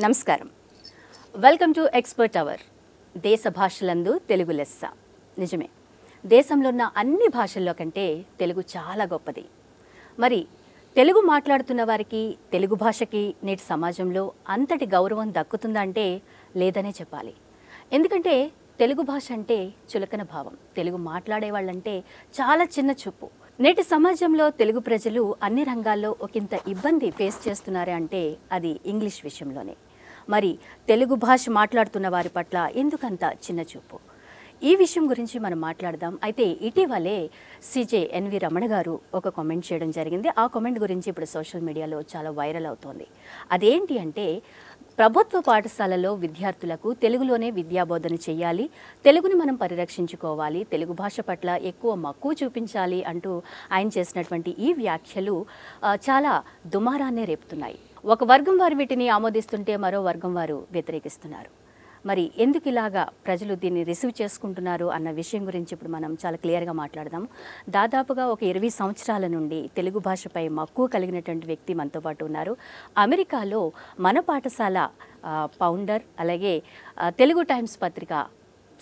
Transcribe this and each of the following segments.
నమస్కారం. Welcome to expert hour. దేశ భాషలందు తెలుగు లెస్స. నిజమే, దేశంలో ఉన్న అన్ని భాషల్లో కంటే తెలుగు చాలా గొప్పది. మరి తెలుగు మాట్లాడుతున్న వారికి, తెలుగు భాషకి నేటి సమాజంలో అంతటి గౌరవం దక్కుతుందంటే లేదనే చెప్పాలి. ఎందుకంటే తెలుగు భాష అంటే చులకన భావం, తెలుగు మాట్లాడే వాళ్ళంటే చాలా చిన్న చూపు. నేటి సమాజంలో తెలుగు ప్రజలు అన్ని రంగాల్లో ఒకంత ఇబ్బంది ఫేస్ చేస్తున్నారే అంటే అది ఇంగ్లీష్ విషయంలోనే. మరి తెలుగు భాష మాట్లాడుతున్న వారి పట్ల ఎందుకంత చిన్న చూపు? ఈ విషయం గురించి మనం మాట్లాడదాం. అయితే ఇటీవలే సిజే ఎన్వి రమణ గారు ఒక కామెంట్ చేయడం జరిగింది. ఆ కామెంట్ గురించి ఇప్పుడు సోషల్ మీడియాలో చాలా వైరల్ అవుతోంది. అదేంటి అంటే, ప్రభుత్వ పాఠశాలలో విద్యార్థులకు తెలుగులోనే విద్యాబోధన చేయాలి, తెలుగుని మనం పరిరక్షించుకోవాలి, తెలుగు భాష పట్ల ఎక్కువ మక్కువ చూపించాలి అంటూ ఆయన చేసినటువంటి ఈ వ్యాఖ్యలు చాలా దుమారాన్నే రేపుతున్నాయి. ఒక వర్గం వారు వీటిని ఆమోదిస్తుంటే మరో వర్గం వారు వ్యతిరేకిస్తున్నారు. మరి ఎందుకు ఇలాగా ప్రజలు దీన్ని రిసీవ్ చేసుకుంటున్నారు అన్న విషయం గురించి ఇప్పుడు మనం చాలా క్లియర్గా మాట్లాడదాం. దాదాపుగా ఒక 20 సంవత్సరాల నుండి తెలుగు భాషపై మక్కువ కలిగినటువంటి వ్యక్తి మనతో పాటు ఉన్నారు. అమెరికాలో మన పాఠశాల ఫౌండర్, అలాగే తెలుగు టైమ్స్ పత్రిక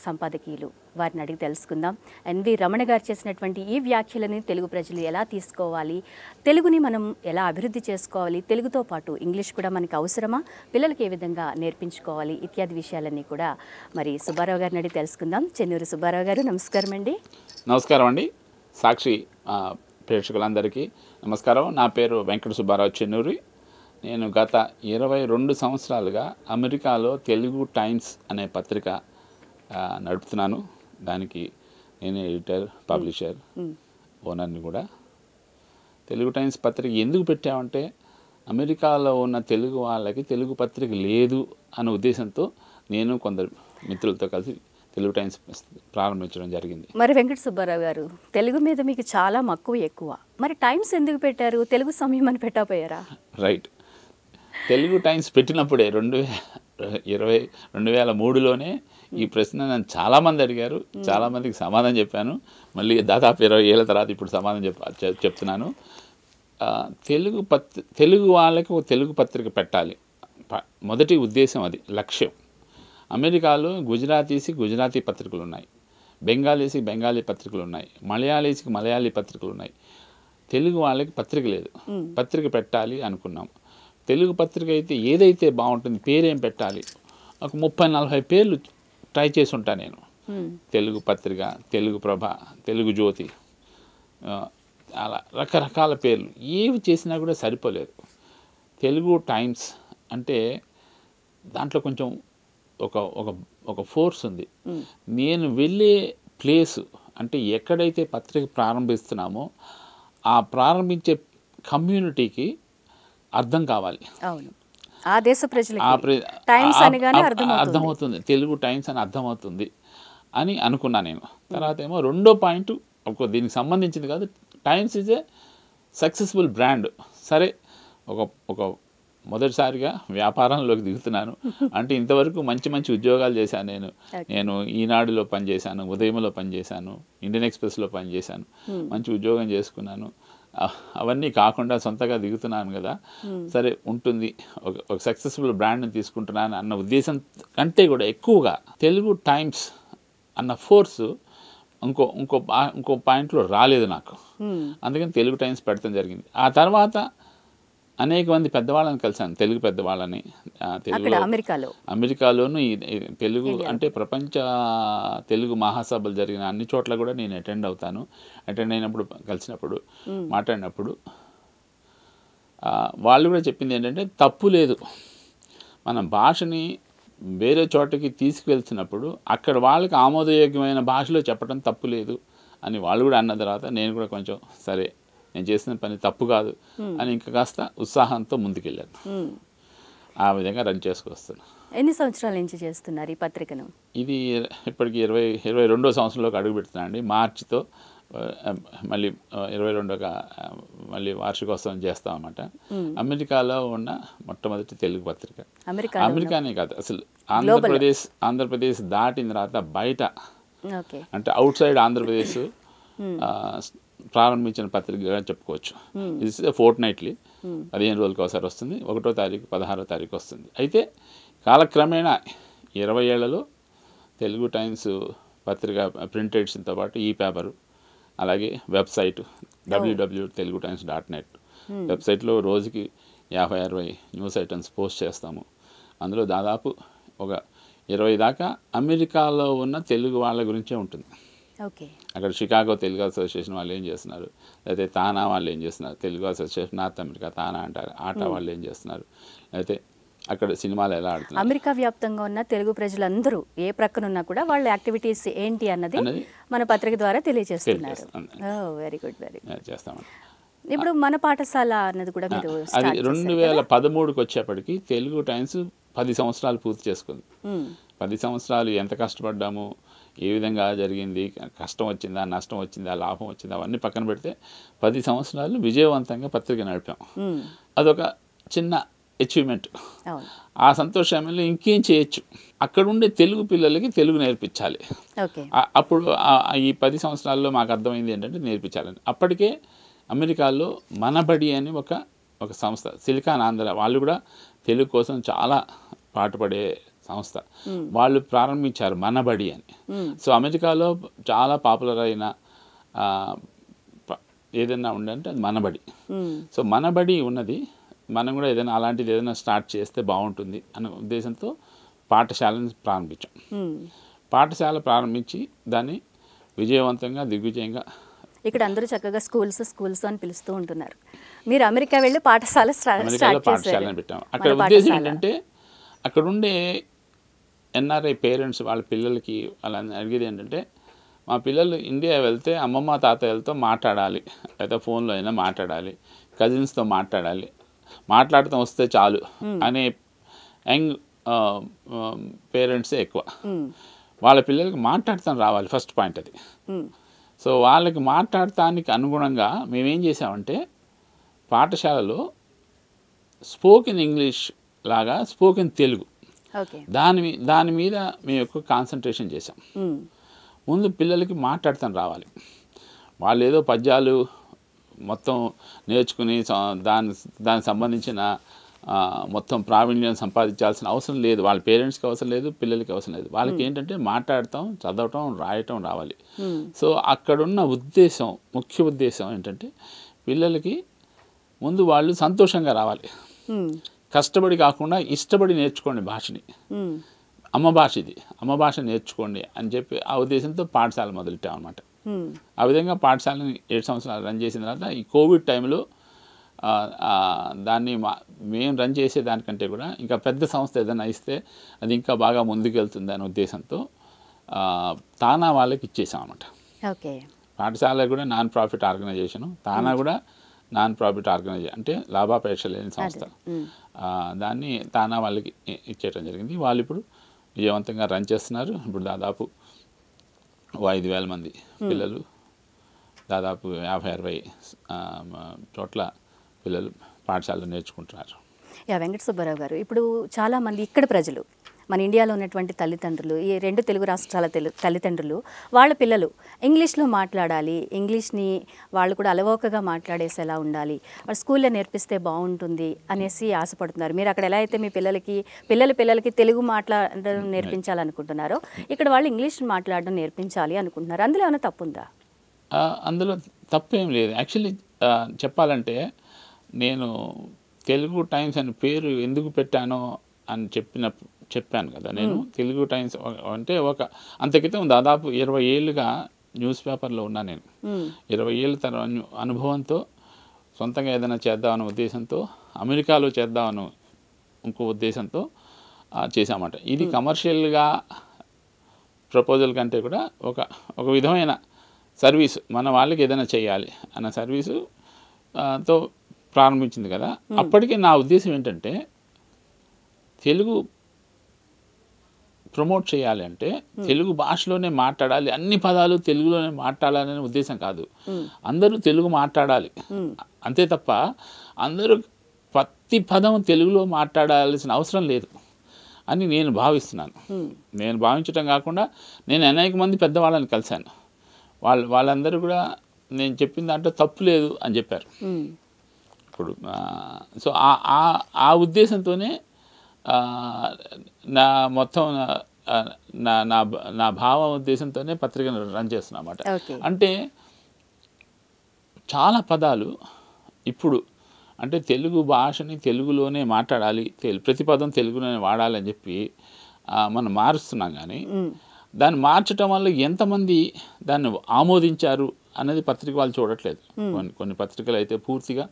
సంపాదకీయులు, వారిని అడిగి తెలుసుకుందాం. ఎన్వి రమణ గారు చేసినటువంటి ఈ వ్యాఖ్యలని తెలుగు ప్రజలు ఎలా తీసుకోవాలి, తెలుగుని మనం ఎలా అభివృద్ధి చేసుకోవాలి, తెలుగుతో పాటు ఇంగ్లీష్ కూడా మనకి అవసరమా, పిల్లలకి ఏ విధంగా నేర్పించుకోవాలి, ఇత్యాది విషయాలన్నీ కూడా మరి సుబ్బారావు గారిని అడిగి తెలుసుకుందాం. చెన్నూరు సుబ్బారావు గారు, నమస్కారం అండి. నమస్కారం అండి. సాక్షి ప్రేక్షకులందరికీ నమస్కారం. నా పేరు వెంకట సుబ్బారావు చెన్నూరి. నేను గత 22 సంవత్సరాలుగా అమెరికాలో తెలుగు టైమ్స్ అనే పత్రిక నడుపుతున్నాను. దానికి నేను ఎడిటర్, పబ్లిషర్, ఓనర్ని కూడా. తెలుగు టైమ్స్ పత్రిక ఎందుకు పెట్టామంటే, అమెరికాలో ఉన్న తెలుగు వాళ్ళకి తెలుగు పత్రిక లేదు అనే ఉద్దేశంతో నేను కొందరు మిత్రులతో కలిసి తెలుగు టైమ్స్ ప్రారంభించడం జరిగింది. మరి వెంకట సుబ్బారావు గారు, తెలుగు మీద మీకు చాలా మక్కువ ఎక్కువ, మరి టైమ్స్ ఎందుకు పెట్టారు? తెలుగు సమయం అని పెట్టకపోయారా? రైట్. తెలుగు టైమ్స్ పెట్టినప్పుడే 2003లోనే ఈ ప్రశ్న నన్ను చాలామంది అడిగారు. చాలామందికి సమాధానం చెప్పాను. మళ్ళీ దాదాపు 20 ఏళ్ళ తర్వాత ఇప్పుడు సమాధానం చెప్తున్నాను. తెలుగు వాళ్ళకి ఒక తెలుగు పత్రిక పెట్టాలి, మొదటి ఉద్దేశం, అది లక్ష్యం. అమెరికాలో గుజరాతీ పత్రికలు ఉన్నాయి, బెంగాలీస్కి బెంగాలీ పత్రికలు ఉన్నాయి, మలయాళీస్కి మలయాళీ పత్రికలు ఉన్నాయి. తెలుగు వాళ్ళకి పత్రిక లేదు. పత్రిక పెట్టాలి అనుకున్నాం. తెలుగు పత్రిక అయితే ఏదైతే బాగుంటుంది, పేరేం పెట్టాలి, ఒక 30-40 పేర్లు ట్రై చేసి ఉంటాను నేను. తెలుగు పత్రిక, తెలుగు ప్రభ, తెలుగు జ్యోతి, అలా రకరకాల పేర్లు ఏవి చేసినా కూడా సరిపోలేదు. తెలుగు టైమ్స్ అంటే దాంట్లో కొంచెం ఒక ఫోర్స్ ఉంది. నేను వెళ్ళే ప్లేసు అంటే ఎక్కడైతే పత్రిక ప్రారంభిస్తున్నామో ఆ ప్రారంభించే కమ్యూనిటీకి అర్థం కావాలి. ఆ దేశ ప్రజలకి టైమ్స్ అనగానే అర్థమవుతుంది, తెలుగు టైమ్స్ అని అర్థమవుతుంది అని అనుకున్నా నేను. తర్వాత ఏమో రెండో పాయింట్, దీనికి సంబంధించింది కాదు, times is a successful brand. సరే, ఒక మొదటిసారిగా వ్యాపారంలోకి దిగుతున్నాను అంటే ఇంతవరకు మంచి ఉద్యోగాలు చేశాను. నేను ఈనాడులో పనిచేశాను, ఉదయంలో పనిచేశాను, ఇండియన్ ఎక్స్ప్రెస్లో పనిచేశాను, మంచి ఉద్యోగం చేసుకున్నాను. అవన్నీ కాకుండా సొంతగా దిగుతున్నాను కదా, సరే ఉంటుంది, ఒక సక్సెస్ఫుల్ బ్రాండ్ని తీసుకుంటున్నాను అన్న ఉద్దేశం కంటే కూడా ఎక్కువగా తెలుగు టైమ్స్ అన్న ఫోర్సు ఇంకో పాయింట్లో రాలేదు నాకు. అందుకని తెలుగు టైమ్స్ పెట్టడం జరిగింది. ఆ తర్వాత అనేక మంది పెద్దవాళ్ళని కలిసాను, తెలుగు పెద్దవాళ్ళని. అమెరికాలోను తెలుగు అంటే ప్రపంచ తెలుగు మహాసభలు జరిగిన అన్ని చోట్ల కూడా నేను అటెండ్ అయినప్పుడు, కలిసినప్పుడు, మాట్లాడినప్పుడు వాళ్ళు కూడా చెప్పింది ఏంటంటే, తప్పు లేదు, మన భాషని వేరే చోటకి తీసుకువెళ్తున్నప్పుడు అక్కడ వాళ్ళకి ఆమోదయోగ్యమైన భాషలో చెప్పడం తప్పు లేదు అని వాళ్ళు కూడా అన్న తర్వాత నేను కూడా కొంచెం సరే, నేను చేసిన పని తప్పు కాదు అని ఇంకా కాస్త ఉత్సాహంతో ముందుకెళ్ళాను. ఆ విధంగా రన్ చేసుకొస్తాను. ఎన్ని సంవత్సరాల నుంచి చేస్తున్నారు ఈ పత్రికను? ఇది ఇప్పటికి 22వ సంవత్సరంలోకి అడుగు పెడుతున్నాను అండి. మార్చితో మళ్ళీ 22గా మళ్ళీ వార్షికోత్సవం చేస్తాం అన్నమాట. అమెరికాలో ఉన్న మొట్టమొదటి తెలుగు పత్రిక. అమెరికానే కాదు, అసలు ఆంధ్రప్రదేశ్ దాటిన తర్వాత బయట అంటే అవుట్ సైడ్ ఆంధ్రప్రదేశ్ ప్రారంభించిన పత్రికగా చెప్పుకోవచ్చు. ఇది ఫోర్ట్ నైట్లీ 15 రోజులకు ఒకసారి వస్తుంది. 1వ తారీఖు 16వ తారీఖు వస్తుంది. అయితే కాలక్రమేణా 20 ఏళ్లలో తెలుగు టైమ్స్ పత్రిక ప్రింట్ ఎడిషన్తో పాటు ఈ పేపరు, అలాగే వెబ్సైట్ www.telugutimes.net వెబ్సైట్లో రోజుకి 50-60 న్యూస్ ఐటమ్స్ పోస్ట్ చేస్తాము. అందులో దాదాపు ఒక 20 దాకా అమెరికాలో ఉన్న తెలుగు వాళ్ళ గురించే ఉంటుంది. ఓకే. అక్కడ షికాగో తెలుగు అసోసియేషన్ వాళ్ళు ఏం చేస్తున్నారు, లేకపోతే తానా వాళ్ళు ఏం చేస్తున్నారు, తెలుగు అసోసియేషన్ నార్త్ అమెరికా తానా అంటారు, ఆటా వాళ్ళు ఏం చేస్తున్నారు, లేకపోతే అక్కడ సినిమాలు ఎలా ఆడుతున్నారు, అమెరికా వ్యాప్తంగా ఉన్న తెలుగు ప్రజలందరూ ఏ ప్రక్కన ఉన్నా కూడా వాళ్ళ యాక్టివిటీస్ ఏంటి అన్నది మన పత్రిక ద్వారా తెలియజేస్తున్నారు. Very good, very good. చేస్తామండి. ఇప్పుడు మన పాఠశాల అన్నది కూడా మీరు అది 2013కి వచ్చేప్పటికి తెలుగు టైమ్స్ 10 సంవత్సరాలు పూర్తి చేసుకుంది. 10 సంవత్సరాలు ఎంత కష్టపడ్డాము, ఏ విధంగా జరిగింది, కష్టం వచ్చిందా, నష్టం వచ్చిందా, లాభం వచ్చిందా, అవన్నీ పక్కన పెడితే 10 సంవత్సరాలు విజయవంతంగా పత్రిక నడిపాం. అదొక చిన్న అచీవ్మెంట్. ఆ సంతోషంలో ఇంకేం చేయొచ్చు, అక్కడ ఉండే తెలుగు పిల్లలకి తెలుగు నేర్పించాలి. అప్పుడు ఈ 10 సంవత్సరాల్లో మాకు అర్థమైంది ఏంటంటే నేర్పించాలని. అప్పటికే అమెరికాలో మనబడి అని ఒక సంస్థ, సిలికాన్ ఆంధ్ర, వాళ్ళు కూడా తెలుగు కోసం చాలా పాటుపడే సంస్థ, వాళ్ళు ప్రారంభించారు మనబడి అని. సో అమెరికాలో చాలా పాపులర్ అయిన ఏదైనా ఉందంటే అది మనబడి. సో మనబడి ఉన్నది, మనం కూడా ఏదైనా అలాంటిది ఏదైనా స్టార్ట్ చేస్తే బాగుంటుంది అనే ఉద్దేశంతో పాఠశాలను ప్రారంభించాం. పాఠశాల ప్రారంభించి దాన్ని విజయవంతంగా దిగ్విజయంగా, ఇక్కడ అందరూ చక్కగా స్కూల్స్ అని పిలుస్తూ ఉంటున్నారు, మీరు అమెరికా వెళ్ళి పాఠశాలను పెట్టాం. అక్కడ ఉద్దేశం ఏంటంటే అక్కడ ఉండే ఎన్ఆర్ఐ పేరెంట్స్ వాళ్ళ పిల్లలకి వాళ్ళని అడిగేది ఏంటంటే, మా పిల్లలు ఇండియా వెళ్తే అమ్మమ్మ తాతయ్యలతో మాట్లాడాలి, లేదా ఫోన్లో అయినా మాట్లాడాలి, కజిన్స్తో మాట్లాడాలి, మాట్లాడటం వస్తే చాలు అనే యంగ్ పేరెంట్సే ఎక్కువ. వాళ్ళ పిల్లలకి మాట్లాడటం రావాలి, ఫస్ట్ పాయింట్ అది. సో వాళ్ళకి మాట్లాడటానికి అనుగుణంగా మేమేం చేసామంటే పాఠశాలలో స్పోకెన్ ఇంగ్లీష్ లాగా స్పోకెన్ తెలుగు, దాని మీద మేము ఎక్కువ కాన్సన్ట్రేషన్ చేసాం. ముందు పిల్లలకి మాట్లాడటం రావాలి, వాళ్ళు ఏదో పద్యాలు మొత్తం నేర్చుకుని దానికి సంబంధించిన మొత్తం ప్రావీణ్యం సంపాదించాల్సిన అవసరం లేదు. వాళ్ళ పేరెంట్స్కి అవసరం లేదు, పిల్లలకి అవసరం లేదు. వాళ్ళకి ఏంటంటే మాట్లాడటం, చదవటం, రాయటం రావాలి. సో అక్కడున్న ఉద్దేశం, ముఖ్య ఉద్దేశం ఏంటంటే పిల్లలకి ముందు వాళ్ళు సంతోషంగా రావాలి, కష్టపడి కాకుండా ఇష్టపడి నేర్చుకోండి భాషని, అమ్మ భాష ఇది, అమ్మ భాష నేర్చుకోండి అని చెప్పి ఆ ఉద్దేశంతో పాఠశాల మొదలెట్టాం అనమాట. ఆ విధంగా పాఠశాలని 7 సంవత్సరాలు రన్ చేసిన తర్వాత ఈ కోవిడ్ టైంలో దాన్ని మేము రన్ చేసే దానికంటే కూడా ఇంకా పెద్ద సంస్థ ఏదైనా ఇస్తే అది ఇంకా బాగా ముందుకెళ్తుంది అనే ఉద్దేశంతో తానా వాళ్ళకి ఇచ్చేసాం అనమాట. పాఠశాల కూడా నాన్ ప్రాఫిట్ ఆర్గనైజేషను, తానా కూడా నాన్ ప్రాఫిట్ ఆర్గనైజేషన్, అంటే లాభాపేక్ష లేని సంస్థ. దాన్ని తానా వాళ్ళకి ఇచ్చేయడం జరిగింది. వాళ్ళు ఇప్పుడు విజయవంతంగా రన్ చేస్తున్నారు. ఇప్పుడు దాదాపు 5,000 మంది పిల్లలు, దాదాపు 50-60 చోట్ల పిల్లలు పాఠశాలలో నేర్చుకుంటున్నారు. వెంకట సుబ్బారావు గారు, ఇప్పుడు చాలామంది ఇక్కడ ప్రజలు, మన ఇండియాలో ఉన్నటువంటి తల్లిదండ్రులు, ఈ 2 తెలుగు రాష్ట్రాల తల్లిదండ్రులు వాళ్ళ పిల్లలు ఇంగ్లీష్లో మాట్లాడాలి, ఇంగ్లీష్ని వాళ్ళు కూడా అలవోకగా మాట్లాడేసేలా ఉండాలి, వాళ్ళు స్కూల్లో నేర్పిస్తే బాగుంటుంది అనేసి ఆశపడుతున్నారు. మీరు అక్కడ ఎలా అయితే మీ పిల్లలకి తెలుగు మాట్లాడడం నేర్పించాలనుకుంటున్నారో, ఇక్కడ వాళ్ళు ఇంగ్లీష్ మాట్లాడడం నేర్పించాలి అనుకుంటున్నారు. అందులో ఏమైనా తప్పుందా? అందులో తప్పేం లేదు. యాక్చువల్లీ చెప్పాలంటే నేను తెలుగు టైమ్స్ అని పేరు ఎందుకు పెట్టానో అని చెప్పాను కదా. నేను తెలుగు టైమ్స్ అంటే అంత క్రితం దాదాపు 20 ఏళ్ళుగా న్యూస్ పేపర్లో ఉన్నా నేను. 20 ఏళ్ళ తర్వాత అనుభవంతో సొంతంగా ఏదైనా చేద్దామనే ఉద్దేశంతో, అమెరికాలో చేద్దామని ఇంకో ఉద్దేశంతో చేశామట. ఇది కమర్షియల్గా ప్రపోజల్ కంటే కూడా ఒక విధమైన సర్వీసు, మన వాళ్ళకి ఏదైనా చేయాలి అన్న సర్వీసు తో ప్రారంభించింది కదా. అప్పటికే నా ఉద్దేశం ఏంటంటే తెలుగు ప్రమోట్ చేయాలి అంటే తెలుగు భాషలోనే మాట్లాడాలి, అన్ని పదాలు తెలుగులోనే మాట్లాడాలనే ఉద్దేశం కాదు. అందరూ తెలుగు మాట్లాడాలి అంతే తప్ప అందరూ ప్రతి పదం తెలుగులో మాట్లాడాల్సిన అవసరం లేదు అని నేను భావిస్తున్నాను. నేను భావించటం కాకుండా నేను అనేక మంది పెద్దవాళ్ళని కలిశాను. వాళ్ళందరూ కూడా నేను చెప్పిన దాంట్లో తప్పు లేదు అని చెప్పారు. ఇప్పుడు సో ఆ ఉద్దేశంతోనే నా మొత్తం నా నా నా భావ ఉద్దేశంతోనే పత్రికను రన్ చేస్తున్నా అన్నమాట. అంటే చాలా పదాలు ఇప్పుడు అంటే తెలుగు భాషని తెలుగులోనే మాట్లాడాలి, ప్రతి పదం తెలుగులోనే వాడాలని చెప్పి మనం మారుస్తున్నాం. కానీ దాన్ని మార్చడం వల్ల ఎంతమంది దాన్ని ఆమోదించారు అనేది పత్రిక వాళ్ళు చూడట్లేదు. కొన్ని పత్రికలు అయితే పూర్తిగా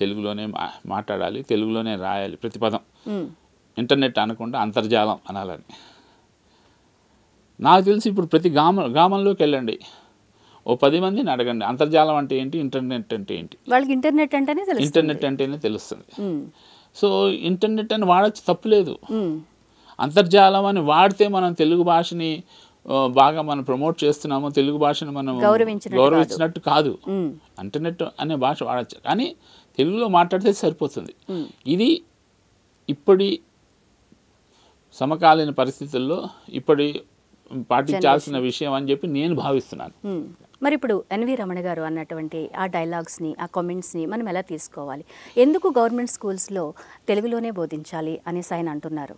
తెలుగులోనే మాట్లాడాలి, తెలుగులోనే రాయాలి ప్రతి పదం, ఇంటర్నెట్ అనకుండా అంతర్జాలం అనాలని. నాకు తెలిసి ఇప్పుడు ప్రతి గ్రామంలోకి వెళ్ళండి, ఓ 10 మందిని అడగండి అంతర్జాలం అంటే ఏంటి, ఇంటర్నెట్ అంటే ఏంటి. వాళ్ళకి ఇంటర్నెట్ అంటేనే తెలుస్తుంది. సో ఇంటర్నెట్ అని వాడచ్చు, తప్పులేదు. అంతర్జాలం అని వాడితే మనం తెలుగు భాషని బాగా మనం ప్రమోట్ చేస్తున్నాము, తెలుగు భాషను మనం గౌరవించినట్టు కాదు. ఇంటర్నెట్ అనే భాష వాడచ్చు, కానీ తెలుగులో మాట్లాడితే సరిపోతుంది. ఇది ఇప్పటి సమకాలీన పరిస్థితుల్లో పాటించాల్సిన విషయం అని చెప్పి నేను భావిస్తున్నాను. మరి ఇప్పుడు ఎన్వి రమణ గారు అన్నటువంటి ఆ డైలాగ్స్ని, ఆ కామెంట్స్ని మనం ఎలా తీసుకోవాలి? ఎందుకు గవర్నమెంట్ స్కూల్స్లో తెలుగులోనే బోధించాలి అనేసి ఆయన అంటున్నారు?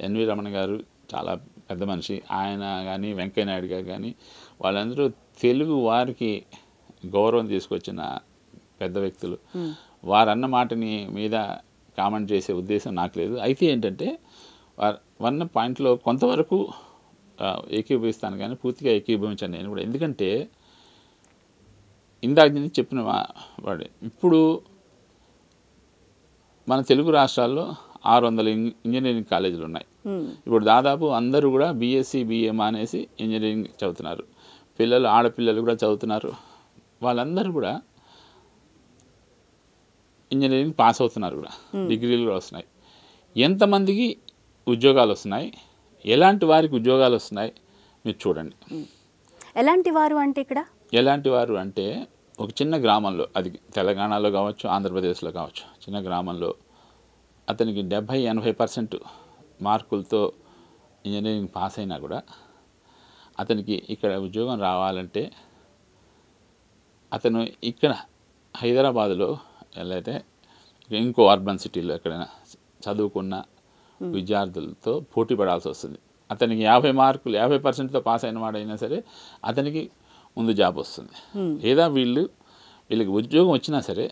ఎన్వి రమణ గారు చాలా పెద్ద మనిషి. ఆయన కానీ వెంకయ్యనాయుడు గారు కానీ వాళ్ళందరూ తెలుగు వారికి గౌరవం తీసుకొచ్చిన పెద్ద వ్యక్తులు. వారన్న మాటని మీద కామెంట్ చేసే ఉద్దేశం నాకు లేదు. అయితే ఏంటంటే వన్న పాయింట్లో కొంతవరకు ఏకీభవిస్తాను, కానీ పూర్తిగా ఏకీభవించాను నేను కూడా. ఎందుకంటే ఇందాక నుంచి చెప్పిన వాడే, ఇప్పుడు మన తెలుగు రాష్ట్రాల్లో 600 ఇంజనీరింగ్ కాలేజీలు ఉన్నాయి. ఇప్పుడు దాదాపు అందరూ కూడా బీఎస్సీ BA మానేసి ఇంజనీరింగ్ చదువుతున్నారు. ఆడపిల్లలు కూడా చదువుతున్నారు. వాళ్ళందరూ కూడా ఇంజనీరింగ్ పాస్ అవుతున్నారు కూడా, డిగ్రీలు కూడా వస్తున్నాయి. ఎంతమందికి ఉద్యోగాలు వస్తున్నాయి, ఎలాంటి వారికి ఉద్యోగాలు వస్తున్నాయి మీరు చూడండి. ఎలాంటి వారు అంటే ఒక చిన్న గ్రామంలో, అది తెలంగాణలో కావచ్చు, ఆంధ్రప్రదేశ్లో కావచ్చు, చిన్న గ్రామంలో అతనికి 70-80% మార్కులతో ఇంజనీరింగ్ పాస్ అయినా కూడా అతనికి ఇక్కడ ఉద్యోగం రావాలంటే అతను ఇక్కడ హైదరాబాదులో అయితే ఇంకో అర్బన్ సిటీలో ఎక్కడైనా చదువుకున్న విద్యార్థులతో పోటీ పడాల్సి వస్తుంది. అతనికి 50%తో పాస్ అయిన వాడైనా సరే అతనికి ముందు జాబ్ వస్తుంది. లేదా వీళ్ళకి ఉద్యోగం వచ్చినా సరే,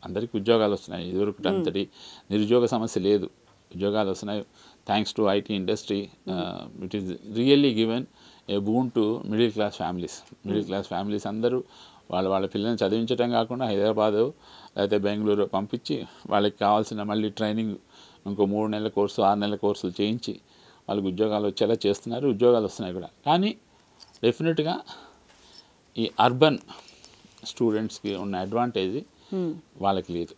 అందరికీ ఉద్యోగాలు వస్తున్నాయి. ఇదివరకు అంతటి నిరుద్యోగ సమస్య లేదు, ఉద్యోగాలు వస్తున్నాయి. Thanks to IT industry, it is really given a boon to middle class families అందరూ వాళ్ళ పిల్లల్ని చదివించడం కాకుండా హైదరాబాదు లేకపోతే బెంగళూరు పంపించి వాళ్ళకి కావాల్సిన మళ్ళీ ట్రైనింగ్ ఇంకో 3 నెలల కోర్సు 6 నెలల కోర్సులు చేయించి వాళ్ళకి ఉద్యోగాలు వచ్చేలా చేస్తున్నారు. ఉద్యోగాలు వస్తున్నాయి కూడా. కానీ డెఫినెట్గా ఈ అర్బన్ స్టూడెంట్స్కి ఉన్న అడ్వాంటేజ్ వాళ్ళకి లేదు.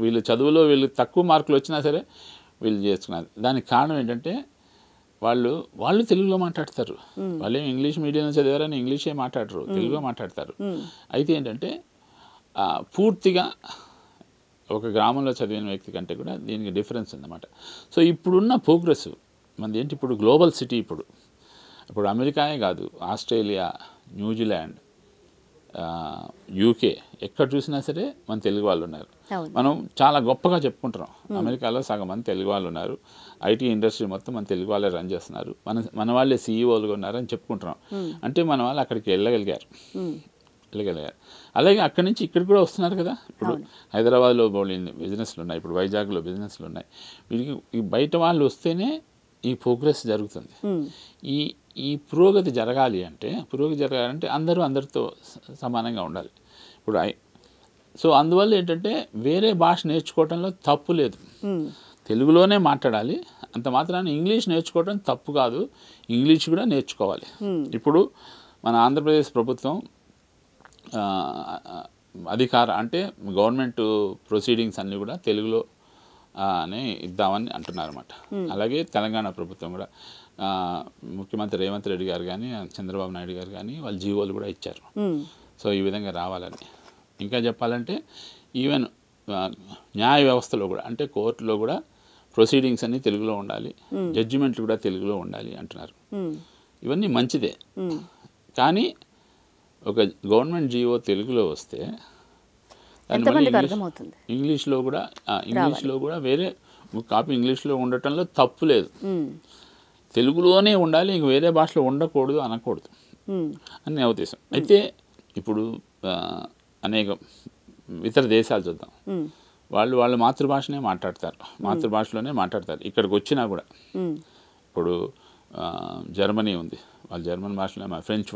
వీళ్ళు చదువులో వీళ్ళకి తక్కువ మార్కులు వచ్చినా సరే వీళ్ళు చేస్తున్నారు. దానికి కారణం ఏంటంటే వాళ్ళు తెలుగులో మాట్లాడతారు. వాళ్ళు ఇంగ్లీష్ మీడియంలో చదివారని ఇంగ్లీషే మాట్లాడరు, తెలుగులో మాట్లాడతారు. అయితే ఏంటంటే పూర్తిగా ఒక గ్రామంలో చదివిన వ్యక్తి కంటే కూడా దీనికి డిఫరెన్స్ ఉందన్నమాట. సో ఇప్పుడున్న ప్రోగ్రెస్ మనది ఏంటి, ఇప్పుడు గ్లోబల్ సిటీ, ఇప్పుడు అమెరికాయే కాదు, ఆస్ట్రేలియా, న్యూజిలాండ్, UK ఎక్కడ చూసినా సరే మన తెలుగు వాళ్ళు ఉన్నారు. మనం చాలా గొప్పగా చెప్పుకుంటున్నాం, అమెరికాలో సగం మంది తెలుగు వాళ్ళు ఉన్నారు, IT ఇండస్ట్రీ మొత్తం మన తెలుగు వాళ్ళే రన్ చేస్తున్నారు, మన వాళ్ళే CEOలుగా ఉన్నారని చెప్పుకుంటున్నాం. అంటే మన వాళ్ళు అక్కడికి వెళ్ళగలిగారు. అలాగే అక్కడి నుంచి ఇక్కడ కూడా వస్తున్నారు కదా. ఇప్పుడు హైదరాబాద్లో బిజినెస్లు ఉన్నాయి, ఇప్పుడు వైజాగ్లో బిజినెస్లు ఉన్నాయి. వీటికి బయట వాళ్ళు వస్తేనే ఈ ప్రోగ్రెస్ జరుగుతుంది. ఈ పురోగతి జరగాలి అంటే అందరూ అందరితో సమానంగా ఉండాలి. ఇప్పుడు సో అందువల్ల ఏంటంటే వేరే భాష నేర్చుకోవడంలో తప్పు లేదు, తెలుగులోనే మాట్లాడాలి. అంత మాత్రాన ఇంగ్లీష్ నేర్చుకోవడం తప్పు కాదు, ఇంగ్లీష్ కూడా నేర్చుకోవాలి. ఇప్పుడు మన ఆంధ్రప్రదేశ్ ప్రభుత్వం అంటే గవర్నమెంట్ ప్రొసీడింగ్స్ అన్నీ కూడా తెలుగులో నే ఇద్దామని అంటున్నారు అన్నమాట. అలాగే తెలంగాణ ప్రభుత్వం కూడా, ముఖ్యమంత్రి రేవంత్ రెడ్డి గారు కానీ చంద్రబాబు నాయుడు గారు కానీ వాళ్ళు జీవోలు కూడా ఇచ్చారు. సో ఈ విధంగా రావాలని. ఇంకా చెప్పాలంటే ఈవెన్ న్యాయ వ్యవస్థలో కూడా, అంటే కోర్టులో కూడా ప్రొసీడింగ్స్ అన్నీ తెలుగులో ఉండాలి, జడ్జిమెంట్లు కూడా తెలుగులో ఉండాలి అంటున్నారు. ఇవన్నీ మంచిదే, కానీ ఒక గవర్నమెంట్ జీవో తెలుగులో వస్తే దాన్ని మళ్ళీ ఎంతమందికి అర్థమవుతుంది? ఇంగ్లీష్లో కూడా వేరే కాపీ ఇంగ్లీష్లో ఉండటంలో తప్పు లేదు. తెలుగులోనే ఉండాలి, ఇంక వేరే భాషలో ఉండకూడదు అనకూడదు అని నా ఉద్దేశం. అయితే ఇప్పుడు అనేక ఇతర దేశాలు చూద్దాం, వాళ్ళ మాతృభాషనే మాట్లాడతారు, మాతృభాషలోనే మాట్లాడతారు. ఇక్కడికి వచ్చినా కూడా ఇప్పుడు జర్మనీ ఉంది, వాళ్ళు జర్మన్ భాషలో, ఫ్రెంచ్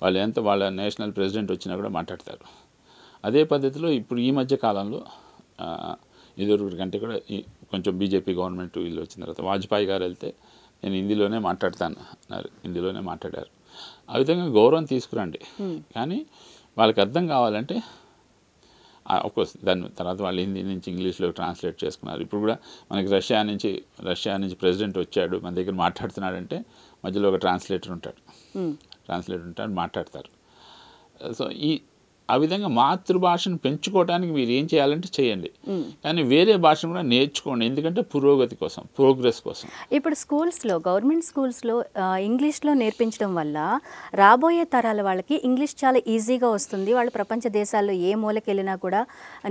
వాళ్ళు ఎంత వాళ్ళ నేషనల్ ప్రెసిడెంట్ వచ్చినా కూడా మాట్లాడతారు. అదే పద్ధతిలో ఇప్పుడు ఈ మధ్య కాలంలో ఇదివరకు కంటే కూడా కొంచెం బీజేపీ గవర్నమెంట్ వీళ్ళు వచ్చిన తర్వాత వాజ్పేయి గారు వెళ్తే నేను హిందీలోనే మాట్లాడతాను అన్నారు, హిందీలోనే మాట్లాడారు. ఆ విధంగా గౌరవం తీసుకురండి, కానీ వాళ్ళకి అర్థం కావాలంటే అఫ్కోర్స్ దాని తర్వాత వాళ్ళు హిందీ నుంచి ఇంగ్లీష్లో ట్రాన్స్లేట్ చేసుకున్నారు. ఇప్పుడు కూడా మనకి రష్యా నుంచి ప్రెసిడెంట్ వచ్చాడు, మన దగ్గర మాట్లాడుతున్నాడంటే మధ్యలో ఒక ట్రాన్స్లేటర్ ఉంటాడు, మాట్లాడతారు. సో ఆ విధంగా మాతృభాషను పెంచుకోవడానికి మీరు ఏం చేయాలంటే చేయండి, కానీ వేరే భాషను కూడా నేర్చుకోండి, ఎందుకంటే పురోగతి కోసం, ప్రోగ్రెస్ కోసం. ఇప్పుడు స్కూల్స్లో, గవర్నమెంట్ స్కూల్స్లో ఇంగ్లీష్లో నేర్పించడం వల్ల రాబోయే తరాల వాళ్ళకి ఇంగ్లీష్ చాలా ఈజీగా వస్తుంది. వాళ్ళు ప్రపంచ దేశాల్లో ఏ మూలకి వెళ్ళినా కూడా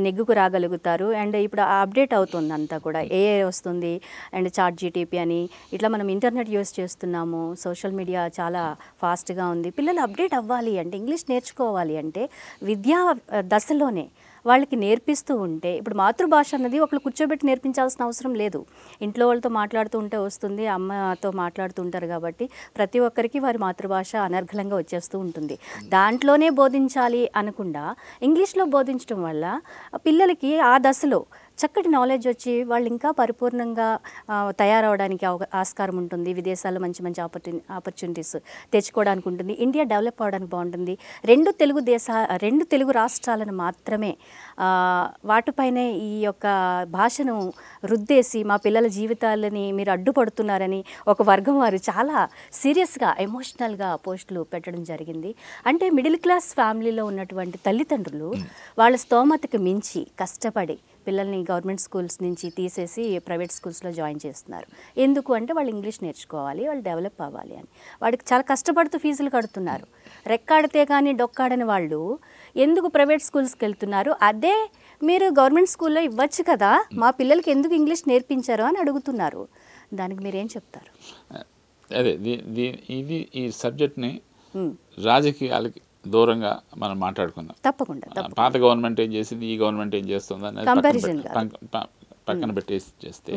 నెగ్గుకు రాగలుగుతారు. అండ్ ఇప్పుడు అప్డేట్ అవుతుంది అంతా కూడా, ఏఐ వస్తుంది అండ్ చాట్ జీటీపీ అని, ఇట్లా మనం ఇంటర్నెట్ యూస్ చేస్తున్నాము, సోషల్ మీడియా చాలా ఫాస్ట్గా ఉంది. పిల్లలు అప్డేట్ అవ్వాలి అంటే, ఇంగ్లీష్ నేర్చుకోవాలి అంటే విద్యా దశలోనే వాళ్ళకి నేర్పిస్తూ ఉంటే, ఇప్పుడు మాతృభాష అన్నది ఒకళ్ళు కూర్చోబెట్టి నేర్పించాల్సిన అవసరం లేదు. ఇంట్లో వాళ్ళతో మాట్లాడుతూ ఉంటే వస్తుంది, అమ్మతో మాట్లాడుతూ ఉంటారు కాబట్టి ప్రతి ఒక్కరికి వారి మాతృభాష అనర్గళంగా వచ్చేస్తూ ఉంటుంది. దాంట్లోనే బోధించాలి అనకుండా ఇంగ్లీష్లో బోధించడం వల్ల పిల్లలకి ఆ దశలో చక్కటి నాలెడ్జ్ వచ్చి వాళ్ళు ఇంకా పరిపూర్ణంగా తయారవడానికి ఆస్కారం ఉంటుంది. విదేశాల్లో మంచి మంచి ఆపర్చునిటీస్ తెచ్చుకోవడానికి ఉంటుంది. ఇండియా డెవలప్ అవడానికి బాగుంటుంది. రెండు తెలుగు రాష్ట్రాలను మాత్రమే వాటిపైనే ఈ యొక్క భాషను రుద్దేసి మా పిల్లల జీవితాలని మీరు అడ్డుపడుతున్నారని ఒక వర్గం వారు చాలా సీరియస్గా, ఎమోషనల్గా పోస్టులు పెట్టడం జరిగింది. అంటే మిడిల్ క్లాస్ ఫ్యామిలీలో ఉన్నటువంటి తల్లిదండ్రులు వాళ్ళ స్తోమతకి మించి కష్టపడి పిల్లల్ని గవర్నమెంట్ స్కూల్స్ నుంచి తీసేసి ప్రైవేట్ స్కూల్స్లో జాయిన్ చేస్తున్నారు. ఎందుకు అంటే వాళ్ళు ఇంగ్లీష్ నేర్చుకోవాలి, వాళ్ళు డెవలప్ అవ్వాలి అని. వాడికి చాలా కష్టపడుతూ ఫీజులు కడుతున్నారు. రెక్కాడితే కానీ డొక్కాడని వాళ్ళు ఎందుకు ప్రైవేట్ స్కూల్స్కి వెళ్తున్నారు? అదే మీరు గవర్నమెంట్ స్కూల్లో ఇవ్వచ్చు కదా, మా పిల్లలకి ఎందుకు ఇంగ్లీష్ నేర్పించారు అని అడుగుతున్నారు. దానికి మీరేం చెప్తారు? అదే ఇది ఈ సబ్జెక్ట్ని రాజకీయాలకి దూరంగా మనం మాట్లాడుకుందాం. తప్పకుండా. పాత గవర్నమెంట్ ఏం చేసింది, ఈ గవర్నమెంట్ ఏం చేస్తుంది అనేది పక్కన పెట్టేసి చేస్తే,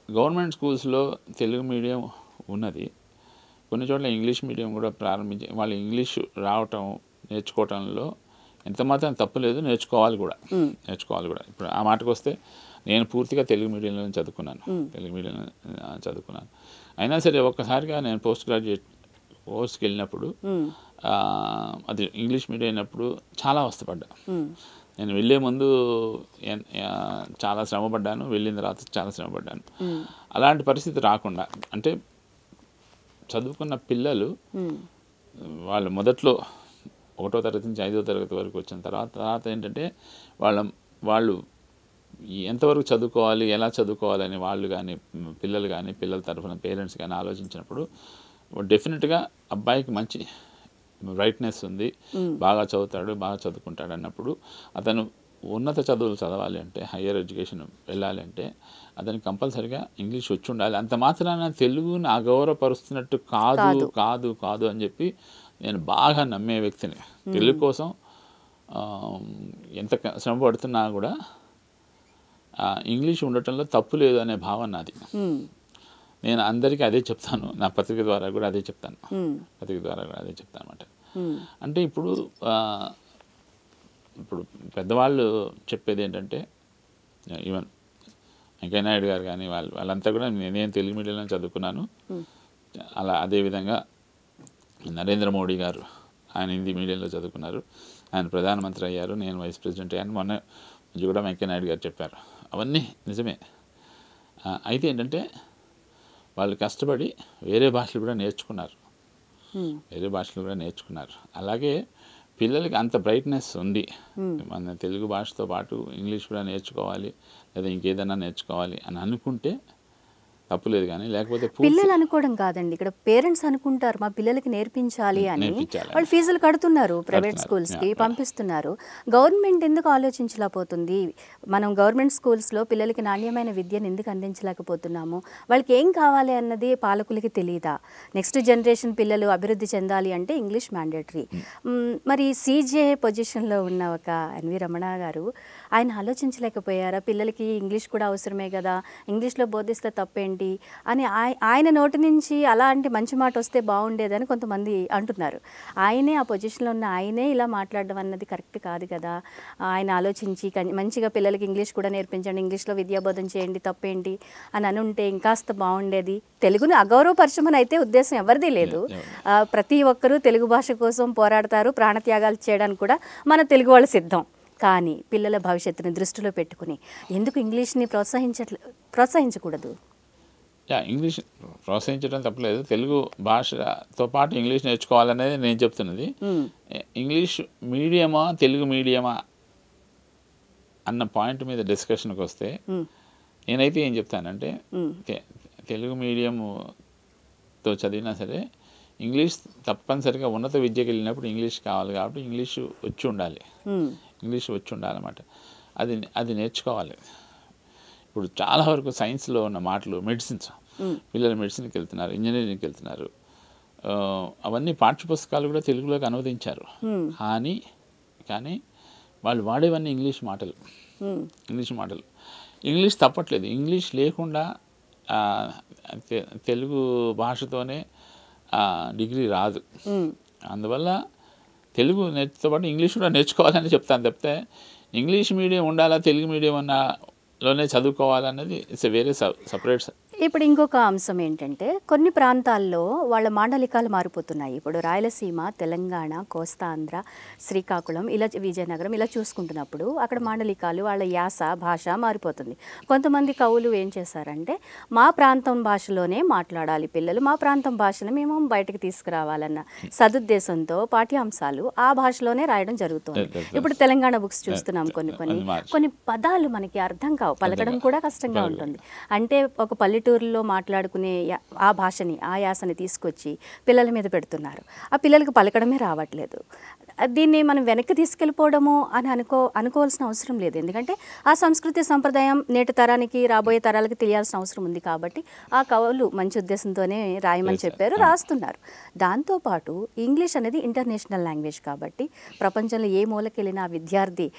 గవర్నమెంట్ స్కూల్స్లో తెలుగు మీడియం ఉన్నది, కొన్ని చోట్ల ఇంగ్లీష్ మీడియం కూడా ప్రారంభించి వాళ్ళు ఇంగ్లీష్ రావటం నేర్చుకోవటంలో ఎంత మాత్రం తప్పులేదు, నేర్చుకోవాలి కూడా. ఇప్పుడు ఆ మాటకు వస్తే నేను పూర్తిగా తెలుగు మీడియంలో చదువుకున్నాను. అయినా సరే ఒక్కసారిగా నేను పోస్ట్ గ్రాడ్యుయేట్ కోర్స్కి వెళ్ళినప్పుడు అది ఇంగ్లీష్ మీడియం అయినప్పుడు చాలా అవస్థపడ్డా. నేను వెళ్ళే ముందు చాలా శ్రమపడ్డాను, వెళ్ళిన తర్వాత చాలా శ్రమపడ్డాను. అలాంటి పరిస్థితి రాకుండా, అంటే చదువుకున్న పిల్లలు వాళ్ళు మొదట్లో 1వ తరగతి నుంచి 5వ తరగతి వరకు వచ్చిన తర్వాత ఏంటంటే వాళ్ళు ఎంతవరకు చదువుకోవాలి, ఎలా చదువుకోవాలని వాళ్ళు కానీ పిల్లలు కానీ పిల్లల తరఫున పేరెంట్స్ కానీ ఆలోచించినప్పుడు డెఫినెట్గా అబ్బాయికి మంచి బ్రైట్నెస్ ఉంది, బాగా చదువుతాడు, బాగా చదువుకుంటాడు అన్నప్పుడు అతను ఉన్నత చదువులు చదవాలి అంటే, హయ్యర్ ఎడ్యుకేషన్ వెళ్ళాలి అంటే అతనికి కంపల్సరీగా ఇంగ్లీష్ వచ్చి ఉండాలి. అంత మాత్రాన తెలుగుని అగౌరవపరుస్తున్నట్టు కాదు అని చెప్పి నేను బాగా నమ్మే వ్యక్తిని. తెలుగు కోసం ఎంత శ్రమ పడుతున్నా కూడా ఇంగ్లీష్ ఉండటంలో తప్పు లేదు అనే భావన నాది. నేను అందరికీ అదే చెప్తాను, నా పత్రిక ద్వారా కూడా అదే చెప్తాను అన్నమాట. అంటే ఇప్పుడు పెద్దవాళ్ళు చెప్పేది ఏంటంటే, ఈవెన్ వెంకయ్య నాయుడు గారు కానీ వాళ్ళంతా కూడా నేను తెలుగు మీడియంలో చదువుకున్నాను. అదేవిధంగా నరేంద్ర మోడీ గారు ఆయన హిందీ మీడియంలో చదువుకున్నారు, ఆయన ప్రధానమంత్రి అయ్యారు, నేను వైస్ ప్రెసిడెంట్ అయ్యాను. మొన్న కూడా వెంకయ్య నాయుడు గారు చెప్పారు, అవన్నీ నిజమే. అయితే ఏంటంటే వాళ్ళు కష్టపడి వేరే భాషలు కూడా నేర్చుకున్నారు. అలాగే పిల్లలకి అంత బ్రైట్నెస్ ఉంది, మన తెలుగు భాషతో పాటు ఇంగ్లీష్ కూడా నేర్చుకోవాలి లేదా ఇంకేదైనా నేర్చుకోవాలి అని అనుకుంటే తప్పులేదు కానీ లేకపోతే పిల్లలు అనుకోవడం కాదండి, ఇక్కడ పేరెంట్స్ అనుకుంటారు మా పిల్లలకి నేర్పించాలి అని. నేర్పించాలి. వాళ్ళు ఫీజులు కడుతున్నారు, ప్రైవేట్ స్కూల్స్కి పంపిస్తున్నారు. గవర్నమెంట్ ఎందుకు ఆలోచించలేకపోతుంది? మనం గవర్నమెంట్ స్కూల్స్లో పిల్లలకి నాణ్యమైన విద్యను ఎందుకు అందించలేకపోతున్నాము? వాళ్ళకి ఏం కావాలి అన్నది పాలకులకి తెలియదా? నెక్స్ట్ జనరేషన్ పిల్లలు అభివృద్ధి చెందాలి అంటే ఇంగ్లీష్ మ్యాండేటరీ. మరి సీజే పొజిషన్లో ఉన్న ఒక ఎన్వి రమణ గారు, ఆయన ఆలోచించలేకపోయారా? పిల్లలకి ఇంగ్లీష్ కూడా అవసరమే కదా, ఇంగ్లీష్లో బోధిస్తే తప్పేంటి అని ఆయన నోటి నుంచి అలాంటి మంచి మాట వస్తే బాగుండేదని కొంతమంది అంటున్నారు. ఆయనే ఆ పొజిషన్లో ఉన్న ఆయనే ఇలా మాట్లాడడం అన్నది కరెక్ట్ కాదు కదా. ఆయన ఆలోచించి మంచిగా పిల్లలకి ఇంగ్లీష్ కూడా నేర్పించండి, ఇంగ్లీష్లో విద్యాబోధన చేయండి, తప్పేంటి అని అనుంటే ఇంకాస్త బాగుండేది. తెలుగుని అగౌరవపరచమని అయితే ఉద్దేశం ఎవరిది లేదు. ప్రతి ఒక్కరూ తెలుగు భాష కోసం పోరాడతారు, ప్రాణత్యాగాలు చేయడానికి కూడా మన తెలుగు వాళ్ళు సిద్ధం. కానీ పిల్లల భవిష్యత్తుని దృష్టిలో పెట్టుకుని ఎందుకు ఇంగ్లీష్ని ప్రోత్సహించకూడదు? ఇంగ్లీష్ ప్రోత్సహించడం తప్పలేదు, తెలుగు భాషతో పాటు ఇంగ్లీష్ నేర్చుకోవాలనేది నేను చెప్తున్నది. ఇంగ్లీష్ మీడియమా తెలుగు మీడియమా అన్న పాయింట్ మీద డిస్కషన్కి వస్తే నేనైతే ఏం చెప్తానంటే తెలుగు మీడియంతో చదివినా సరే ఇంగ్లీష్ తప్పనిసరిగా ఉన్నత విద్యకి వెళ్ళినప్పుడు ఇంగ్లీష్ కావాలి కాబట్టి ఇంగ్లీషు వచ్చి ఉండాలి, ఇంగ్లీష్ వచ్చి ఉండాలన్నమాట. అది నేర్చుకోవాలి. ఇప్పుడు చాలా వరకు సైన్స్లో ఉన్న మాటలు, మెడిసిన్స్, పిల్లలు మెడిసిన్కి వెళ్తున్నారు, ఇంజనీరింగ్కి వెళ్తున్నారు, అవన్నీ పాఠ్యపుస్తకాలు కూడా తెలుగులోకి అనువదించారు. కానీ వాళ్ళు వాడేవన్నీ ఇంగ్లీష్ మాటలు. ఇంగ్లీష్ తప్పట్లేదు, ఇంగ్లీష్ లేకుండా తెలుగు భాషతోనే డిగ్రీ రాదు. అందువల్ల తెలుగు నేర్చుతో పాటు ఇంగ్లీష్ కూడా నేర్చుకోవాలని చెప్తాను తప్పితే ఇంగ్లీష్ మీడియం ఉండాలా తెలుగు మీడియం లోనే చదువుకోవాలన్నది ఇట్స్ వేరే సపరేట్. ఇప్పుడు ఇంకొక అంశం ఏంటంటే కొన్ని ప్రాంతాల్లో వాళ్ళ మాండలికాలు మారిపోతున్నాయి. ఇప్పుడు రాయలసీమ, తెలంగాణ, కోస్తాంధ్ర, శ్రీకాకుళం, ఇలా విజయనగరం ఇలా చూసుకుంటున్నప్పుడు అక్కడ మాండలికాలు, వాళ్ళ యాస, భాష మారిపోతుంది. కొంతమంది కవులు ఏం చేశారంటే మా ప్రాంతం భాషలోనే మాట్లాడాలి పిల్లలు, మా ప్రాంతం భాషను మేము బయటకు తీసుకురావాలన్న సదుద్దేశంతో పాఠ్యాంశాలు ఆ భాషలోనే రాయడం జరుగుతుంది. ఇప్పుడు తెలంగాణ బుక్స్ చూస్తున్నాం, కొన్ని పదాలు మనకి అర్థం కావు, పలకడం కూడా కష్టంగా ఉంటుంది. అంటే ఒక పల్లెటూరులో మాట్లాడుకునే ఆ భాషని, ఆ యాసని తీసుకొచ్చి పిల్లల మీద పెడుతున్నారు. ఆ పిల్లలకు పలకడమే రావట్లేదు. దీన్ని మనం వెనక్కి తీసుకెళ్ళిపోవడము అని అనుకోవాల్సిన అవసరం లేదు. ఎందుకంటే ఆ సంస్కృతి సంప్రదాయం నేటి తరానికి, రాబోయే తరాలకి తెలియాల్సిన అవసరం ఉంది. కాబట్టి ఆ కవులు మంచి ఉద్దేశంతోనే రాయమని చెప్పారు, రాస్తున్నారు. దాంతోపాటు ఇంగ్లీష్ అనేది ఇంటర్నేషనల్ లాంగ్వేజ్ కాబట్టి ప్రపంచంలో ఏ మూలకి వెళ్ళినా ఆ విద్యార్థి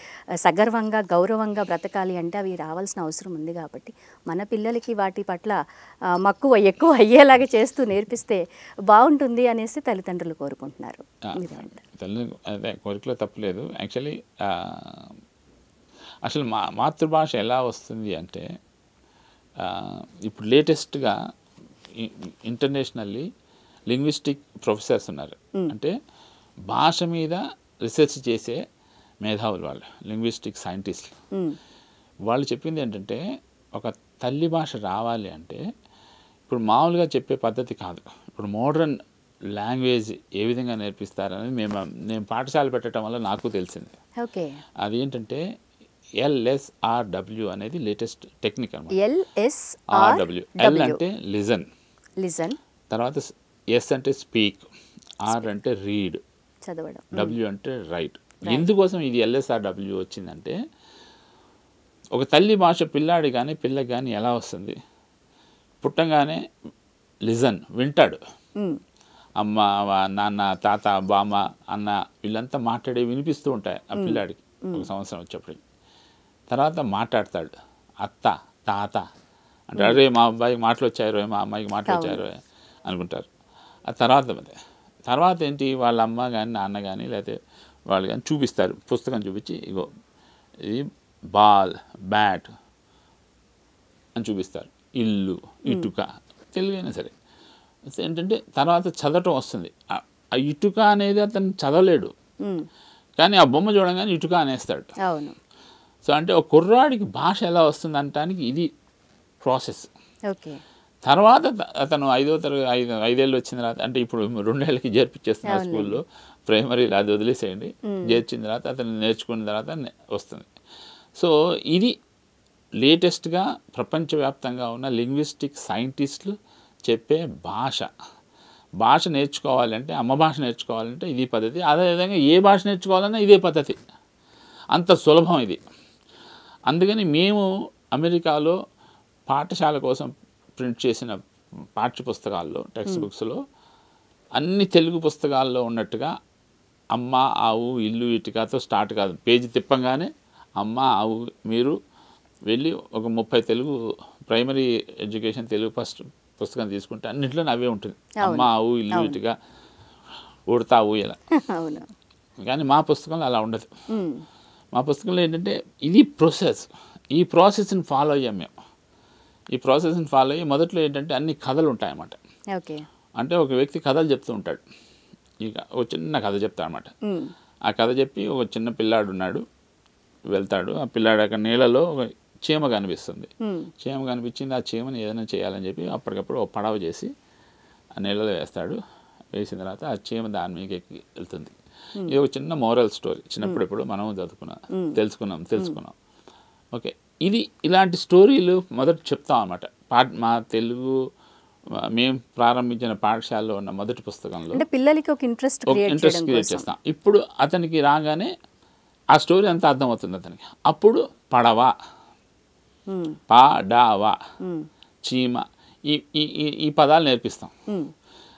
సగర్వంగా, గౌరవంగా బ్రతకాలి అంటే అవి రావాల్సిన అవసరం ఉంది. కాబట్టి మన పిల్లలకి వాటి పట్ల మక్కువ ఎక్కువ అయ్యేలాగా చేస్తూ నేర్పిస్తే బాగుంటుంది అనేసి తల్లిదండ్రులు కోరుకుంటున్నారు. అదే కోరికలో తప్పులేదు. యాక్చువల్లీ అసలు మాతృభాష ఎలా వస్తుంది అంటే ఇప్పుడు లేటెస్ట్గా ఇంటర్నేషనల్లీ లింగ్విస్టిక్ ప్రొఫెసర్స్ ఉన్నారు. అంటే భాష మీద రీసెర్చ్ చేసే మేధావులు, వాళ్ళు లింగ్విస్టిక్ సైంటిస్టులు. వాళ్ళు చెప్పింది ఏంటంటే ఒక తల్లి భాష రావాలి అంటే ఇప్పుడు మామూలుగా చెప్పే పద్ధతి కాదు. ఇప్పుడు మోడర్న్ లాంగ్వేజ్ ఏ విధంగా నేర్పిస్తారనేది నేను పాఠశాల పెట్టడం వల్ల నాకు తెలిసింది. ఓకే, అది ఏంటంటే LSRW అనేది లేటెస్ట్ టెక్నిక్ అనమాట. LSRW, ఎల్ అంటే లిజన్, తర్వాత ఎస్ అంటే స్పీక్, ఆర్ అంటే రీడ్, చదవడం, W అంటే రైట్. ఎందుకోసం ఇది LSRW వచ్చిందంటే ఒక తల్లి భాష పిల్లాడి కానీ పిల్లకి కానీ ఎలా వస్తుంది? పుట్టంగానే లిజన్, వింటాడు. అమ్మ, నాన్న, తాత, బామ్మ, అన్న వీళ్ళంతా మాట్లాడే వినిపిస్తూ ఉంటాయి ఆ పిల్లాడికి ఒక సంవత్సరం వచ్చేప్పటికి. తర్వాత మాట్లాడతాడు, అత్త, తాత అంటే అరే మా అబ్బాయికి మాటలు వచ్చారు, మా అమ్మాయికి మాటలు వచ్చారు అనుకుంటారు. ఆ తర్వాత ఏంటి, వాళ్ళ అమ్మ కానీ నాన్న కానీ లేకపోతే వాళ్ళు కానీ చూపిస్తారు, పుస్తకం చూపించి ఇగో ఇది బాల్, బ్యాట్ అని చూపిస్తారు, ఇల్లు, ఇటుక, తెలుగైనా సరే. ఏంటంటే తర్వాత చదవటం వస్తుంది. ఆ ఇటుక అనేది అతను చదవలేడు, కానీ ఆ బొమ్మ చూడగానే ఇటుక అనేస్తాడు. అవును. సో అంటే ఒక కుర్రాడికి భాష ఎలా వస్తుంది అనటానికి ఇది ప్రాసెస్. ఓకే. తర్వాత అతను 5వ తరగతి 5 ఏళ్ళు వచ్చిన తర్వాత, అంటే ఇప్పుడు 2 ఏళ్ళకి చేర్పించేస్తున్నారు స్కూల్లో, ప్రైమరీలో అది వదిలేసేయండి, చేర్చిన తర్వాత అతను నేర్చుకున్న తర్వాత వస్తుంది. సో ఇది లేటెస్ట్గా ప్రపంచవ్యాప్తంగా ఉన్న లింగ్విస్టిక్ సైంటిస్టులు చెప్పే భాష నేర్చుకోవాలంటే, అమ్మ భాష నేర్చుకోవాలంటే ఇది పద్ధతి. అదేవిధంగా ఏ భాష నేర్చుకోవాలన్నా ఇదే పద్ధతి. అంత సులభం ఇది. అందుకని మేము అమెరికాలో పాఠశాల కోసం ప్రింట్ చేసిన పాఠ్య పుస్తకాల్లో, టెక్స్ట్ బుక్స్లో అన్ని తెలుగు పుస్తకాల్లో ఉన్నట్టుగా అమ్మ, ఆవు, ఇల్లు, ఇటుకతో స్టార్ట్ కాదు. పేజీ తిప్పంగానే అమ్మ, ఆవు, మీరు వెళ్ళి ఒక 30 Telugu primary education Telugu first పుస్తకం తీసుకుంటే అన్నింటిలో అవే ఉంటుంది. అమ్మ, ఆవు, ఇల్లు, ఇటుక, ఉడతా, ఊయల. కానీ మా పుస్తకంలో అలా ఉండదు. మా పుస్తకంలో ఏంటంటే ఇది ప్రాసెస్. ఈ ప్రాసెస్ని ఫాలో అయ్యాం మేము. ఈ ప్రాసెస్ని ఫాలో అయ్యి మొదట్లో ఏంటంటే అన్ని కథలు ఉంటాయన్నమాట. అంటే ఒక వ్యక్తి కథలు చెప్తూ ఉంటాడు. ఇక ఒక చిన్న కథ చెప్తాడనమాట. ఆ కథ చెప్పి ఒక చిన్న పిల్లాడు ఉన్నాడు, వెళ్తాడు. ఆ పిల్లాడు అక్కడ నీళ్ళలో ఒక చీమ కనిపిస్తుంది. చీమ కనిపించింది. ఆ చీమని ఏదైనా చేయాలని చెప్పి అప్పటికప్పుడు ఒక పడవ చేసి ఆ నీళ్ళలో వేస్తాడు. వేసిన తర్వాత ఆ చీమ దాని మీదకి ఎక్కి వెళ్తుంది. ఇది ఒక చిన్న మోరల్ స్టోరీ. చిన్నప్పుడు మనం తెలుసుకున్నాం. ఓకే, ఇది ఇలాంటి స్టోరీలు మొదట చెప్తాం అన్నమాట. మా తెలుగు మేము ప్రారంభించిన పాఠశాలలో ఉన్న మొదటి పుస్తకంలో పిల్లలకి ఒక ఇంట్రెస్ట్ క్రియేట్ చేస్తాం. ఇప్పుడు అతనికి రాగానే ఆ స్టోరీ అంతా అర్థమవుతుంది అతనికి. అప్పుడు పడవ, పాడవ, చీమ ఈ పదాలు నేర్పిస్తాం.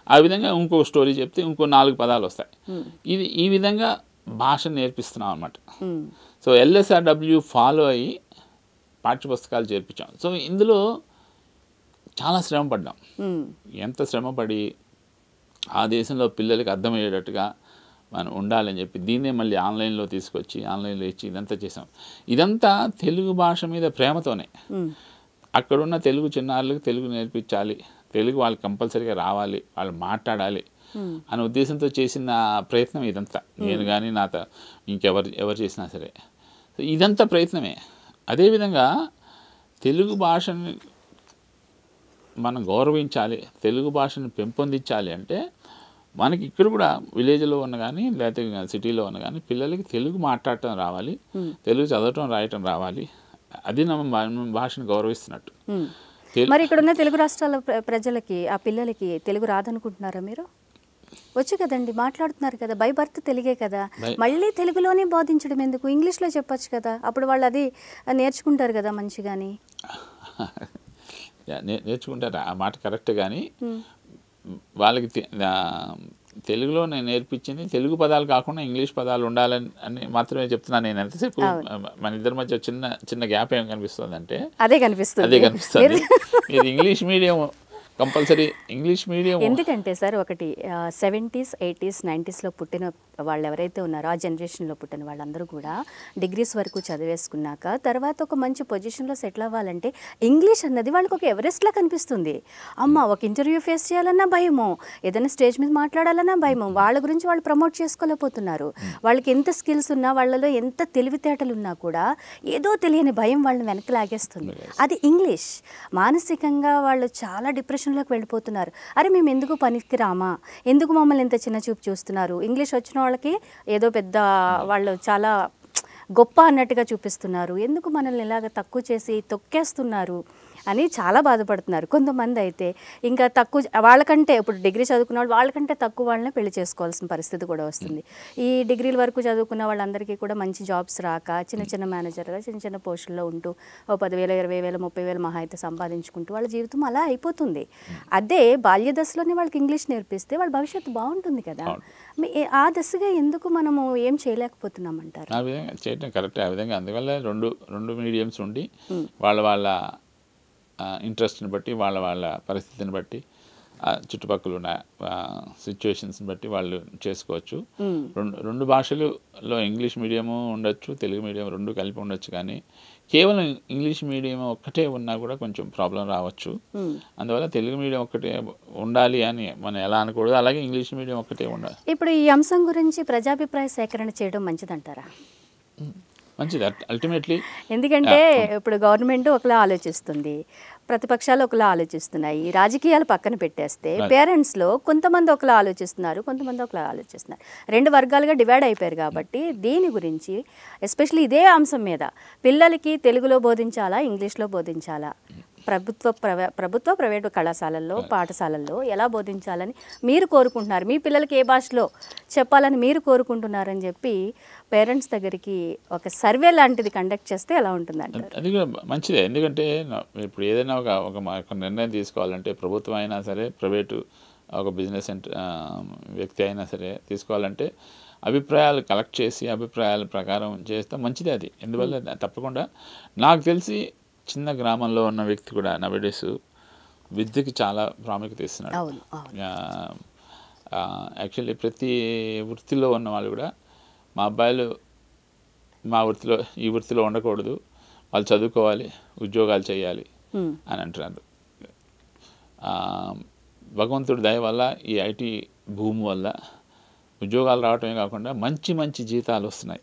ఆ విధంగా ఇంకో స్టోరీ చెప్తే ఇంకో 4 పదాలు వస్తాయి. ఈ విధంగా భాష నేర్పిస్తున్నాం అన్నమాట. సో LSRW ఫాలో అయ్యి పాఠ్యపుస్తకాలు చేర్పించాం. సో ఇందులో చాలా శ్రమ పడ్డాం. ఎంత శ్రమపడి ఆ దేశంలో పిల్లలకి అర్థమయ్యేటట్టుగా మనం ఉండాలని చెప్పి దీన్నే మళ్ళీ ఆన్లైన్లో తీసుకొచ్చి ఆన్లైన్లో ఇచ్చి ఇదంతా చేసాం. ఇదంతా తెలుగు భాష మీద ప్రేమతోనే. అక్కడున్న తెలుగు చిన్నారులకు తెలుగు నేర్పించాలి, తెలుగు వాళ్ళకి కంపల్సరీగా రావాలి, వాళ్ళు మాట్లాడాలి అనే ఉద్దేశంతో చేసిన ప్రయత్నం ఇదంతా. నేను కానీ ఎవరు చేసినా సరే ఇదంతా ప్రయత్నమే. అదేవిధంగా తెలుగు భాషని మనం గౌరవించాలి, తెలుగు భాషను పెంపొందించాలి అంటే మనకి ఇక్కడ కూడా విలేజ్లో ఉన్న కానీ లేకపోతే సిటీలో ఉన్న కానీ పిల్లలకి తెలుగు మాట్లాడటం రావాలి, తెలుగు చదవటం రాయటం రావాలి. అది మన భాషను గౌరవిస్తున్నట్టు. మరి ఇక్కడ ఉన్న తెలుగు రాష్ట్రాల ప్రజలకి, ఆ పిల్లలకి తెలుగు రాదనుకుంటున్నారా మీరు? వచ్చు కదండి, మాట్లాడుతున్నారు కదా, బై బర్త్ తెలుగే కదా, మళ్ళీ తెలుగులోనే బోధించడం ఎందుకు? ఇంగ్లీష్లో చెప్పచ్చు కదా, అప్పుడు వాళ్ళు అది నేర్చుకుంటారు కదా మంచిగాని. నేర్చుకుంటారు, ఆ మాట కరెక్ట్. కానీ వాళ్ళకి తెలుగులో నేను నేర్పించింది తెలుగు పదాలు కాకుండా ఇంగ్లీష్ పదాలు ఉండాలని మాత్రమే చెప్తున్నాను. నేను ఎంతసేపు మన ఇద్దరి మధ్య చిన్న గ్యాప్ ఏం కనిపిస్తుంది అంటే అదే కనిపిస్తుంది. ఇది English medium compulsory, English medium. ఎందుకంటే సార్ ఒకటి 70s, 80s, 90sలో పుట్టిన వాళ్ళు ఎవరైతే ఉన్నారో ఆ జనరేషన్లో పుట్టిన వాళ్ళందరూ కూడా డిగ్రీస్ వరకు చదివేసుకున్నాక తర్వాత ఒక మంచి పొజిషన్లో సెటిల్ అవ్వాలంటే ఇంగ్లీష్ అన్నది వాళ్ళకి ఒక ఎవరెస్ట్లా కనిపిస్తుంది. అమ్మ ఒక ఇంటర్వ్యూ ఫేస్ చేయాలన్నా భయము, ఏదైనా స్టేజ్ మీద మాట్లాడాలన్నా భయము, వాళ్ళ గురించి వాళ్ళు ప్రమోట్ చేసుకోలేకపోతున్నారు. వాళ్ళకి ఎంత స్కిల్స్ ఉన్నా, వాళ్ళలో ఎంత తెలివితేటలు ఉన్నా కూడా ఏదో తెలియని భయం వాళ్ళని వెనక్కి లాగేస్తుంది. అది ఇంగ్లీష్. మానసికంగా వాళ్ళు చాలా డిప్రెషన్లోకి వెళ్ళిపోతున్నారు. అరే మేము ఎందుకు పనికి రామా, ఎందుకు మమ్మల్ని ఇంత చిన్న చూపు చూస్తున్నారు, ఇంగ్లీష్ వచ్చిన వాళ్ళకి ఏదో పెద్ద వాళ్ళు చాలా గొప్ప అన్నట్టుగా చూపిస్తున్నారు, ఎందుకు మనల్ని ఇలాగ తక్కువ చేసి తొక్కేస్తున్నారు అని చాలా బాధపడుతున్నారు. కొంతమంది అయితే ఇంకా తక్కువ వాళ్ళకంటే, ఇప్పుడు డిగ్రీ చదువుకున్న వాళ్ళు వాళ్ళకంటే తక్కువ వాళ్ళనే పెళ్లి చేసుకోవాల్సిన పరిస్థితి కూడా వస్తుంది. ఈ డిగ్రీల వరకు చదువుకున్న వాళ్ళందరికీ కూడా మంచి జాబ్స్ రాక చిన్న మేనేజర్గా చిన్న పోస్టుల్లో ఉంటూ 10,000, 20,000, 30,000 మహా అయితే సంపాదించుకుంటూ వాళ్ళ జీవితం అలా అయిపోతుంది. అదే బాల్య దశలోనే వాళ్ళకి ఇంగ్లీష్ నేర్పిస్తే వాళ్ళ భవిష్యత్తు బాగుంటుంది కదా. ఆ దశగా ఎందుకు మనము ఏం చేయలేకపోతున్నామంటారు? ఆ విధంగా చేయటం కరెక్ట్. ఆ విధంగా అందువల్ల రెండు మీడియంస్ ఉండి వాళ్ళ ఇంట్రెస్ట్ని బట్టి, వాళ్ళ పరిస్థితిని బట్టి, చుట్టుపక్కల ఉన్న సిచ్యువేషన్స్ని బట్టి వాళ్ళు చేసుకోవచ్చు. రెండు భాషలలో ఇంగ్లీష్ మీడియము ఉండొచ్చు, తెలుగు మీడియం రెండు కలిపి ఉండొచ్చు. కానీ కేవలం ఇంగ్లీష్ మీడియం ఒక్కటే ఉన్నా కూడా కొంచెం ప్రాబ్లం రావచ్చు. అందువల్ల తెలుగు మీడియం ఒక్కటే ఉండాలి అని మనం ఎలా అనకూడదు, అలాగే ఇంగ్లీష్ మీడియం ఒక్కటే ఉండాలి. ఇప్పుడు ఈ అంశం గురించి ప్రజాభిప్రాయ సేకరణ చేయడం మంచిదంటారా? మంచిది అల్టిమేట్లీ. ఎందుకంటే ఇప్పుడు గవర్నమెంట్ ఒకలా ఆలోచిస్తుంది, ప్రతిపక్షాలు ఒకలా ఆలోచిస్తున్నాయి, రాజకీయాలు పక్కన పెట్టేస్తే పేరెంట్స్లో కొంతమంది ఒకలా ఆలోచిస్తున్నారు, కొంతమంది ఒకలా ఆలోచిస్తున్నారు. రెండు వర్గాలుగా డివైడ్ అయిపోయారు. కాబట్టి దీని గురించి ఎస్పెషల్లీ ఇదే అంశం మీద పిల్లలకి తెలుగులో బోధించాలా, ఇంగ్లీష్లో బోధించాలా, ప్రభుత్వ ప్రైవేటు కళాశాలల్లో పాఠశాలల్లో ఎలా బోధించాలని మీరు కోరుకుంటున్నారు, మీ పిల్లలకి ఏ భాషలో చెప్పాలని మీరు కోరుకుంటున్నారని చెప్పి పేరెంట్స్ దగ్గరికి ఒక సర్వే లాంటిది కండక్ట్ చేస్తే ఎలా ఉంటుందంటారు? అది కూడా మంచిదే. ఎందుకంటే ఇప్పుడు ఏదైనా ఒక నిర్ణయం తీసుకోవాలంటే ప్రభుత్వం అయినా సరే, ప్రైవేటు ఒక బిజినెస్ వ్యక్తి అయినా సరే తీసుకోవాలంటే అభిప్రాయాలు కలెక్ట్ చేసి అభిప్రాయాల ప్రకారం చేస్తే మంచిదే. అది ఎందువల్ల తప్పకుండా నాకు తెలిసి చిన్న గ్రామంలో ఉన్న వ్యక్తి కూడా నవడేస్ విద్యకి చాలా ప్రాముఖ్యత ఇస్తున్నాడు. యాక్చువల్లీ ప్రతి వృత్తిలో ఉన్న వాళ్ళు కూడా మా అబ్బాయిలు ఈ వృత్తిలో ఉండకూడదు, వాళ్ళు చదువుకోవాలి, ఉద్యోగాలు చేయాలి అని అంటున్నారు. భగవంతుడి దయ వల్ల ఈ ఐటీ భూమి వల్ల ఉద్యోగాలు రావటమే కాకుండా మంచి మంచి జీతాలు వస్తున్నాయి.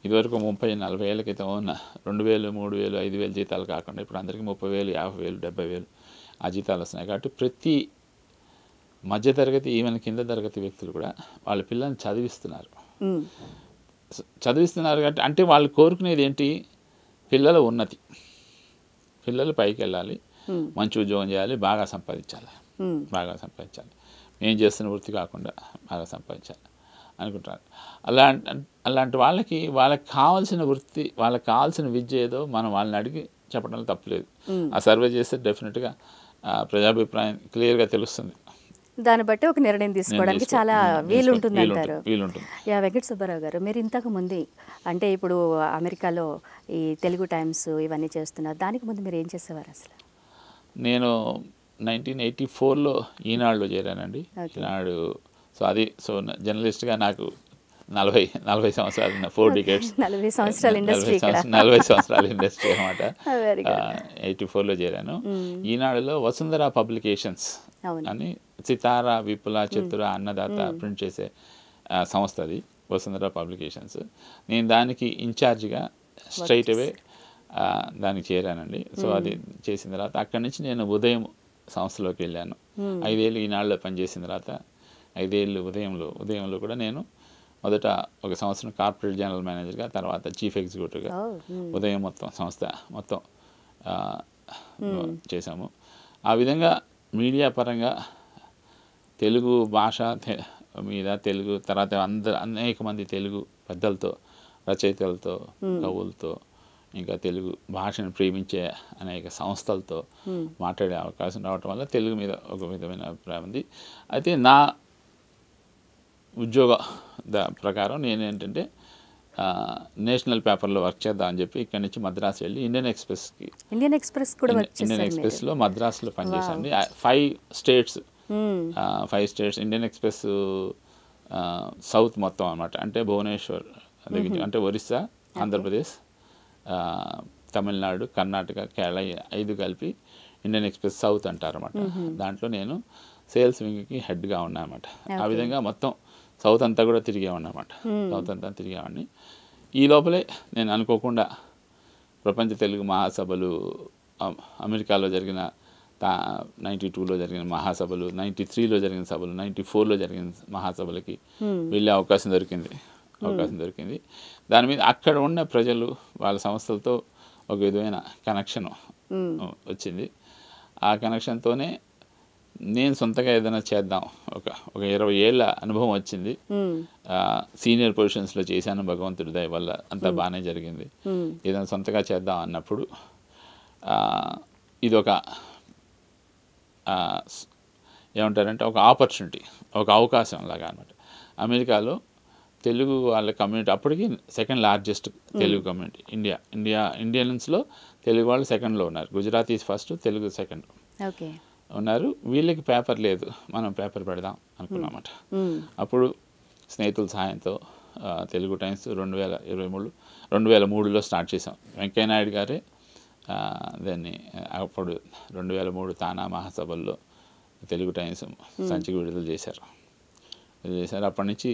ఇదివరకు 30-40 ఏళ్ళ క్రితం ఉన్న 2,000, 3,000, 5,000 జీతాలు కాకుండా ఇప్పుడు అందరికీ 30,000, 50,000, 70,000 ఆ జీతాలు వస్తున్నాయి. కాబట్టి ప్రతి మధ్యతరగతి ఈవెన్ కింద తరగతి వ్యక్తులు కూడా వాళ్ళ పిల్లల్ని చదివిస్తున్నారు కాబట్టి అంటే వాళ్ళు కోరుకునేది ఏంటి, పిల్లల ఉన్నతి, పిల్లలు పైకి వెళ్ళాలి, మంచి ఉద్యోగం చేయాలి, బాగా సంపాదించాలి. మేము చేస్తున్న వృత్తి కాకుండా బాగా సంపాదించాలి అనుకుంటారు. అలాంటి వాళ్ళకి కావాల్సిన వృత్తి, వాళ్ళకి కావాల్సిన విద్య ఏదో మనం వాళ్ళని అడిగి చెప్పడంలో తప్పులేదు. ఆ సర్వే చేస్తే డెఫినెట్గా ప్రజాభిప్రాయం క్లియర్గా తెలుస్తుంది. దాన్ని బట్టి ఒక నిర్ణయం తీసుకోవడానికి చాలా వీలుంటుంది అంటారు. వెంకట సుబ్బారావు గారు, మీరు ఇంతకు ముందు అంటే ఇప్పుడు అమెరికాలో ఈ తెలుగు టైమ్స్ ఇవన్నీ చేస్తున్నారు, దానికి ముందు మీరు ఏం చేసేవారు అసలు? నేను 1984లో ఈనాడులో చేరానండి. ఈనాడు సో జర్నలిస్ట్గా నాకు 40 సంవత్సరాలు 4 decades 40 సంవత్సరాల ఇండస్ట్రీ అనమాట. 84లో చేరాను. ఈనాడులో వసుంధర పబ్లికేషన్స్ అని సితార, విపుల, చతుర, అన్నదాత ప్రింట్ చేసే సంస్థ అది వసుంధర పబ్లికేషన్స్. నేను దానికి ఇన్ఛార్జిగా స్ట్రైట్ అవే దానికి చేరానండి. సో అది చేసిన తర్వాత అక్కడి నుంచి నేను ఉదయం సంస్థలోకి వెళ్ళాను. 5 ఏళ్ళు ఈనాడులో పనిచేసిన తర్వాత 5 ఏళ్ళు ఉదయంలో కూడా నేను మొదట 1 సంవత్సరం కార్పొరేట్ జనరల్ మేనేజర్గా, తర్వాత చీఫ్ ఎగ్జిక్యూటివ్గా ఉదయం మొత్తం సంస్థ మొత్తం చేశాము. ఆ విధంగా మీడియా పరంగా తెలుగు భాష మీద తెలుగు తర్వాత అనేక మంది తెలుగు పెద్దలతో, రచయితలతో, కవులతో, ఇంకా తెలుగు భాషను ప్రేమించే అనేక సంస్థలతో మాట్లాడే అవకాశం రావటం వల్ల తెలుగు మీద ఒక విధమైన అభిప్రాయం ఉంది. అయితే నా ఉద్యోగ ప్రకారం నేనేంటంటే నేషనల్ పేపర్లో వర్క్ చేద్దామని చెప్పి ఇక్కడి నుంచి మద్రాసు వెళ్ళి ఇండియన్ ఎక్స్ప్రెస్లో మద్రాసులో పనిచేశాను. 5 స్టేట్స్ ఇండియన్ ఎక్స్ప్రెస్ సౌత్ మొత్తం అనమాట. అంటే భువనేశ్వర్ అంటే ఒరిస్సా, ఆంధ్రప్రదేశ్, తమిళనాడు, కర్ణాటక, కేరళ 5 కలిపి ఇండియన్ ఎక్స్ప్రెస్ సౌత్ అంటారు అన్నమాట. దాంట్లో నేను సేల్స్ వింగ్కి హెడ్గా ఉన్నాను అనమాట. ఆ విధంగా మొత్తం సౌత్ అంతా కూడా తిరిగేవాడిని. ఈ లోపలే నేను అనుకోకుండా ప్రపంచ తెలుగు మహాసభలు అమెరికాలో జరిగిన 92లో జరిగిన మహాసభలు, 93లో జరిగిన సభలు, 94లో జరిగిన మహాసభలకి వెళ్ళే అవకాశం దొరికింది. దాని మీద అక్కడ ఉన్న ప్రజలు వాళ్ళ సంస్థలతో ఒక విధమైన కనెక్షన్ వచ్చింది. ఆ కనెక్షన్తోనే నేను సొంతగా ఏదైనా చేద్దాం, ఒక 20 ఏళ్ళ అనుభవం వచ్చింది. సీనియర్ పొజిషన్స్లో చేశాను, భగవంతుడి దయ వల్ల అంతా బాగానే జరిగింది. ఏదైనా సొంతగా చేద్దాం అన్నప్పుడు ఇది ఒక ఏమంటారంటే ఒక ఆపర్చునిటీ, ఒక అవకాశం లాగా అనమాట. అమెరికాలో తెలుగు వాళ్ళ కమ్యూనిటీ అప్పటికి 2nd లార్జెస్ట్ తెలుగు కమ్యూనిటీ ఇండియన్స్లో తెలుగు వాళ్ళు 2ndలో ఉన్నారు. గుజరాతీస్ ఫస్ట్, తెలుగు 2nd ఉన్నారు. వీళ్ళకి పేపర్ లేదు, మనం పేపర్ పెడదాం అనుకున్నామన్నమాట. అప్పుడు స్నేహితుల సహాయంతో తెలుగు టైమ్స్ 2003లో స్టార్ట్ చేసాం. వెంకయ్య నాయుడు గారే దాన్ని అప్పుడు 2003 తానా మహాసభల్లో తెలుగు టైమ్స్ సంచిక విడుదల చేశారు. అప్పటి నుంచి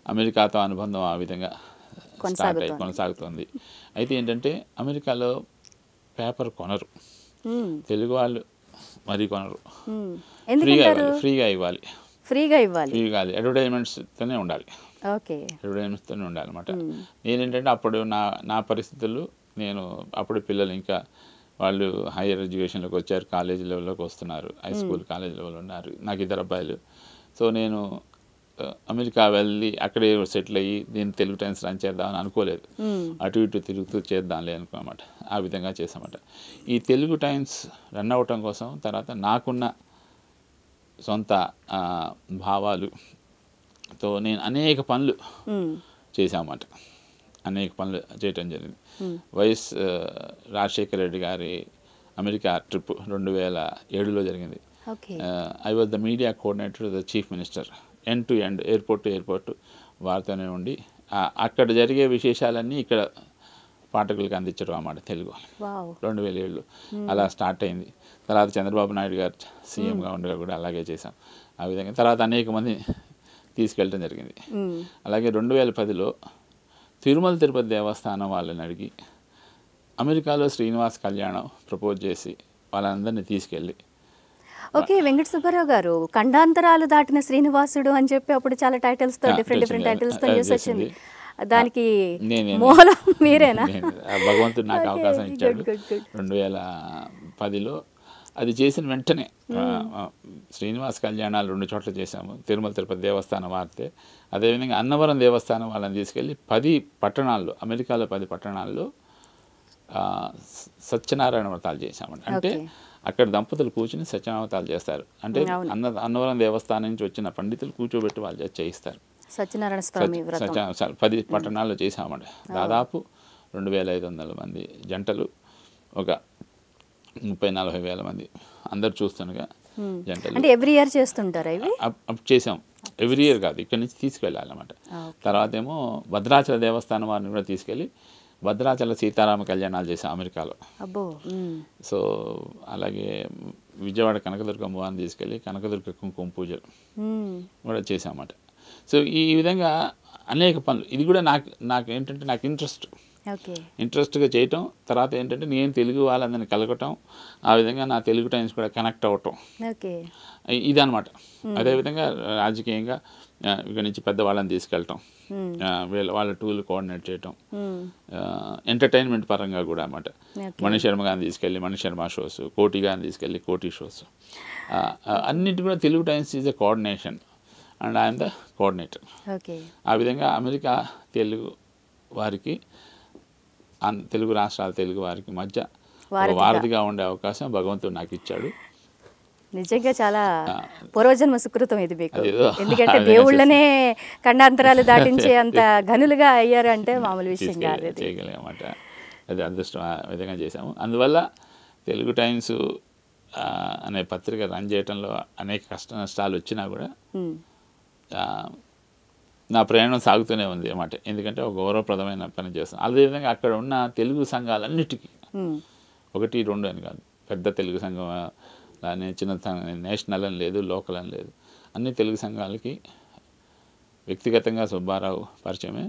అమెరికాతో అనుబంధం ఆ విధంగా కొనసాగుతుంది. అయితే ఏంటంటే అమెరికాలో పేపర్ కొనరు, తెలుగు వాళ్ళు మరీ కొనరు. ఎందుకంటారు? ఫ్రీగా ఇవ్వాలి, ఫ్రీగా ఇవ్వాలి, అడ్వర్టైజ్మెంట్స్తోనే ఉండాలి, ఓకే, అడ్వర్టైజ్మెంట్స్తోనే ఉండాలన్నమాట. నేనేంటంటే అప్పుడు నా పరిస్థితులు, నేను అప్పుడు పిల్లలు ఇంకా వాళ్ళు హైయర్ ఎడ్యుకేషన్లోకి వచ్చారు, కాలేజీ లెవెల్లోకి వస్తున్నారు, హై స్కూల్ కాలేజ్ లెవెల్ ఉన్నారు, నాకు 2 అబ్బాయిలు. సో నేను అమెరికా వెళ్ళి అక్కడే సెటిల్ అయ్యి దీన్ని తెలుగు టైమ్స్ రన్ చేద్దామని అనుకోలేదు. అటు ఇటు తిరుగుతూ చేద్దాంలే అనుకున్నమాట. ఆ విధంగా చేసామట. ఈ తెలుగు టైమ్స్ రన్ అవ్వటం కోసం తర్వాత నాకున్న సొంత భావాలుతో నేను అనేక పనులు చేశామన్నమాట. అనేక పనులు చేయటం జరిగింది. వైఎస్ రాజశేఖర రెడ్డి గారి అమెరికా ట్రిప్ 2007లో జరిగింది. I was the media coordinator, the chief minister, end to end, airport to airport వారితోనే ఉండి అక్కడ జరిగే విశేషాలన్నీ ఇక్కడ పాఠకులకు అందించడం అన్నమాట తెలుగు. 2007లో అలా స్టార్ట్ అయింది. తర్వాత చంద్రబాబు నాయుడు గారు సీఎంగా ఉండగా కూడా అలాగే చేశాం. ఆ విధంగా తర్వాత అనేక మంది తీసుకెళ్ళడం జరిగింది. అలాగే 2010లో తిరుమల తిరుపతి దేవస్థానం వాళ్ళని అడిగి అమెరికాలో శ్రీనివాస్ కళ్యాణం ప్రపోజ్ చేసి వాళ్ళందరినీ తీసుకెళ్ళి. ఓకే, వెంకట సుబ్బారావు గారు, ఖండాంతరాలు దాటిన శ్రీనివాసుడు అని చెప్పి అప్పుడు చాలా టైటిల్స్తో డిఫరెంట్ టైటిల్స్తో న్యూస్ వచ్చింది. దానికి మూలం మీరేనా? భగవంతుడు నాకు అవకాశం ఇచ్చాడు 2010లో. అది చేసిన వెంటనే శ్రీనివాస్ కళ్యాణాలు 2 చోట్ల చేశాము. తిరుమల తిరుపతి దేవస్థానం వారితే, అదేవిధంగా అన్నవరం దేవస్థానం వాళ్ళని తీసుకెళ్ళి 10 పట్టణాల్లో, అమెరికాలో 10 పట్టణాల్లో సత్యనారాయణ వ్రతాలు చేశామండి. అంటే అక్కడ దంపతులు కూర్చుని సత్యనారాయణ వ్రతాలు చేస్తారు. అంటే అన్నవరం దేవస్థానం నుంచి వచ్చిన పండితులు కూర్చోబెట్టి వాళ్ళు చేయిస్తారు. సత్యనారాయణ స్వామి వ్రతం 10 పట్టణాల్లో చేశామండి. దాదాపు 2500 మంది జంటలు, ఒక 30-40 వేల మంది అందరు చూస్తుండగా జంటలు. అంటే ఎవ్రీ ఇయర్ చేస్తుంటారా ఇవి? చేసాం, ఎవ్రీ ఇయర్ కాదు, ఇక్కడి నుంచి తీసుకెళ్ళాలన్నమాట. తర్వాత ఏమో భద్రాచల దేవస్థానం వారిని కూడా తీసుకెళ్ళి భద్రాచల సీతారామ కళ్యాణాలు చేసాం అమెరికాలో. సో అలాగే విజయవాడ కనకదుర్గమ్మ వారిని తీసుకెళ్ళి కనకదుర్గ కుంకుమ పూజలు కూడా చేసామన్నమాట. సో ఈ విధంగా అనేక పనులు. ఇది కూడా నాకు ఏంటంటే నాకు ఇంట్రెస్ట్గా చేయటం. తర్వాత ఏంటంటే నేను తెలుగు వాళ్ళందరినీ కలగటం, ఆ విధంగా నా తెలుగు టైమ్స్ కూడా కనెక్ట్ అవ్వటం, ఇదనమాట. అదేవిధంగా రాజకీయంగా ఇక్కడ నుంచి పెద్దవాళ్ళని తీసుకెళ్ళటం, వాళ్ళ టూర్లు కోఆర్డినేట్ చేయటం, ఎంటర్టైన్మెంట్ పరంగా కూడా అన్నమాట. మణిశర్మ గారిని తీసుకెళ్ళి మణిశర్మ షోస్, కోటి గారిని తీసుకెళ్ళి కోటి షోస్, అన్నిటి కూడా Telugu times is a coordination and I'm the coordinator. ఆ విధంగా అమెరికా తెలుగు వారికి, తెలుగు రాష్ట్రాల తెలుగు వారికి మధ్య వారధిగా ఉండే అవకాశం భగవంతుడు నాకు ఇచ్చాడు. నిజంగా చాలా పూర్వజన్మ సుకృతం ఇది మీకు. ఎందుకంటే దేవుళ్ళనే ఖండాంతరాలు దాటించే అంత ఘనులుగా అయ్యారు అంటే మామూలు విషయం కాదు. చేయగలిగామన్నమాట. అది అదృష్టం విధంగా చేశాము. అందువల్ల తెలుగు టైమ్స్ అనే పత్రిక రన్ చేయడంలో అనేక కష్ట నష్టాలు వచ్చినా కూడా నా ప్రయాణం సాగుతూనే ఉంది అన్నమాట. ఎందుకంటే ఒక గౌరవప్రదమైన పని చేస్తాను. అదేవిధంగా అక్కడ ఉన్న తెలుగు సంఘాలన్నిటికీ, 1-2 అని కాదు, పెద్ద తెలుగు సంఘం అలానే చిన్న నేషనల్ అని లేదు, లోకల్ అని లేదు, అన్ని తెలుగు సంఘాలకి వ్యక్తిగతంగా సుబ్బారావు పరిచయమే,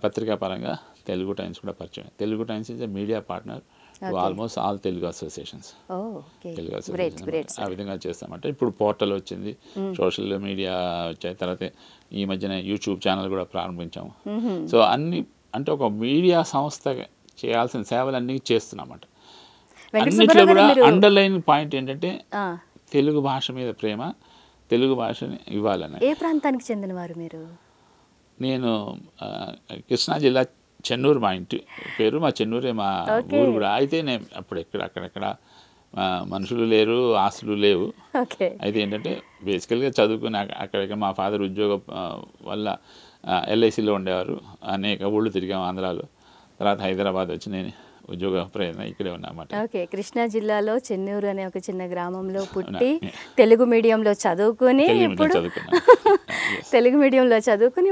పత్రికా పరంగా తెలుగు టైమ్స్ కూడా పరిచయమే. Telugu times is a media partner to almost all Telugu associations. Telugu association ఆ విధంగా చేస్తామంటే ఇప్పుడు పోర్టల్ వచ్చింది, సోషల్ మీడియా వచ్చాయి, తర్వాత ఈ మధ్యన యూట్యూబ్ ఛానల్ కూడా ప్రారంభించాము. సో అన్ని అంటే ఒక మీడియా సంస్థ చేయాల్సిన సేవలన్నీ చేస్తున్నామన్నమాట. అన్నిట్లో కూడా అండర్లైన్ పాయింట్ ఏంటంటే తెలుగు భాష మీద ప్రేమ, తెలుగు భాషని ఇవ్వాలని. ఏ ప్రాంతానికి చెందినవారు మీరు? నేను కృష్ణా జిల్లా చెన్నూరు మా ఇంటి పేరు. మా చెన్నూరే మా ఊరు కూడా. అయితే నేను అప్పుడు అక్కడెక్కడ మనుషులు లేరు, ఆస్తులు లేవు. అయితే ఏంటంటే బేసికల్గా చదువుకుని అక్కడికి మా ఫాదర్ ఉద్యోగం వల్ల ఎల్ఐసిలో ఉండేవారు. అనేక ఊళ్ళు తిరిగాము ఆంధ్రాలో. తర్వాత హైదరాబాద్ వచ్చి నేను ఉద్యోగ ప్రయత్నం ఇక్కడే ఉన్నమాట. ఓకే, కృష్ణా జిల్లాలో చెన్నూరు అనే ఒక చిన్న గ్రామంలో పుట్టి తెలుగు మీడియంలో చదువుకుని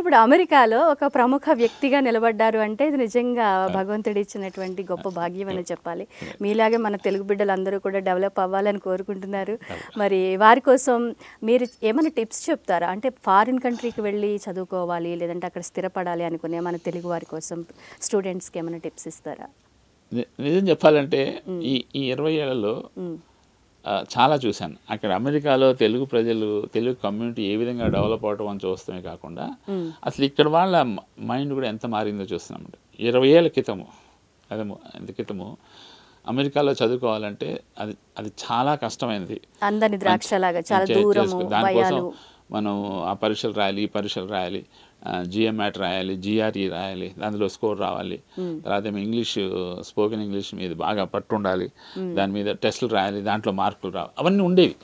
ఇప్పుడు అమెరికాలో ఒక ప్రముఖ వ్యక్తిగా నిలబడ్డారు అంటే ఇది నిజంగా భగవంతుడు ఇచ్చినటువంటి గొప్ప భాగ్యం అని చెప్పాలి. మీలాగే మన తెలుగు బిడ్డలందరూ కూడా డెవలప్ అవ్వాలని కోరుకుంటున్నారు. మరి వారి కోసం మీరు ఏమైనా టిప్స్ చెప్తారా? అంటే ఫారిన్ కంట్రీకి వెళ్ళి చదువుకోవాలి, లేదంటే అక్కడ స్థిరపడాలి అనుకునే మన తెలుగు వారి కోసం స్టూడెంట్స్కి ఏమైనా టిప్స్ ఇస్తారా? నిజం చెప్పాలంటే ఈ 20 ఏళ్లలో చాలా చూశాను. అక్కడ అమెరికాలో తెలుగు ప్రజలు, తెలుగు కమ్యూనిటీ ఏ విధంగా డెవలప్ అవటం అని చూస్తమే కాకుండా అసలు ఇక్కడ వాళ్ళ మైండ్ కూడా ఎంత మారిందో చూస్తున్నాం. 20 ఏళ్ళ క్రితము, అదే ఎంత క్రితము అమెరికాలో చదువుకోవాలంటే అది చాలా కష్టమైనది. అందరి ద్రాక్షలాగా చాలా దూరము, దానికోసం మనం ఆ పరీక్షలు రాయాలి, ఈ పరీక్షలు రాయాలి, జిఎంఆట్ రాయాలి, జిఆర్ఈ రాయాలి, అందులో స్కోర్ రావాలి. తర్వాత ఏమో ఇంగ్లీష్, స్పోకెన్ ఇంగ్లీష్ మీద బాగా పట్టు ఉండాలి, దాని మీద టెస్టులు రాయాలి, దాంట్లో మార్కులు రావాలి, అవన్నీ ఉండేవి.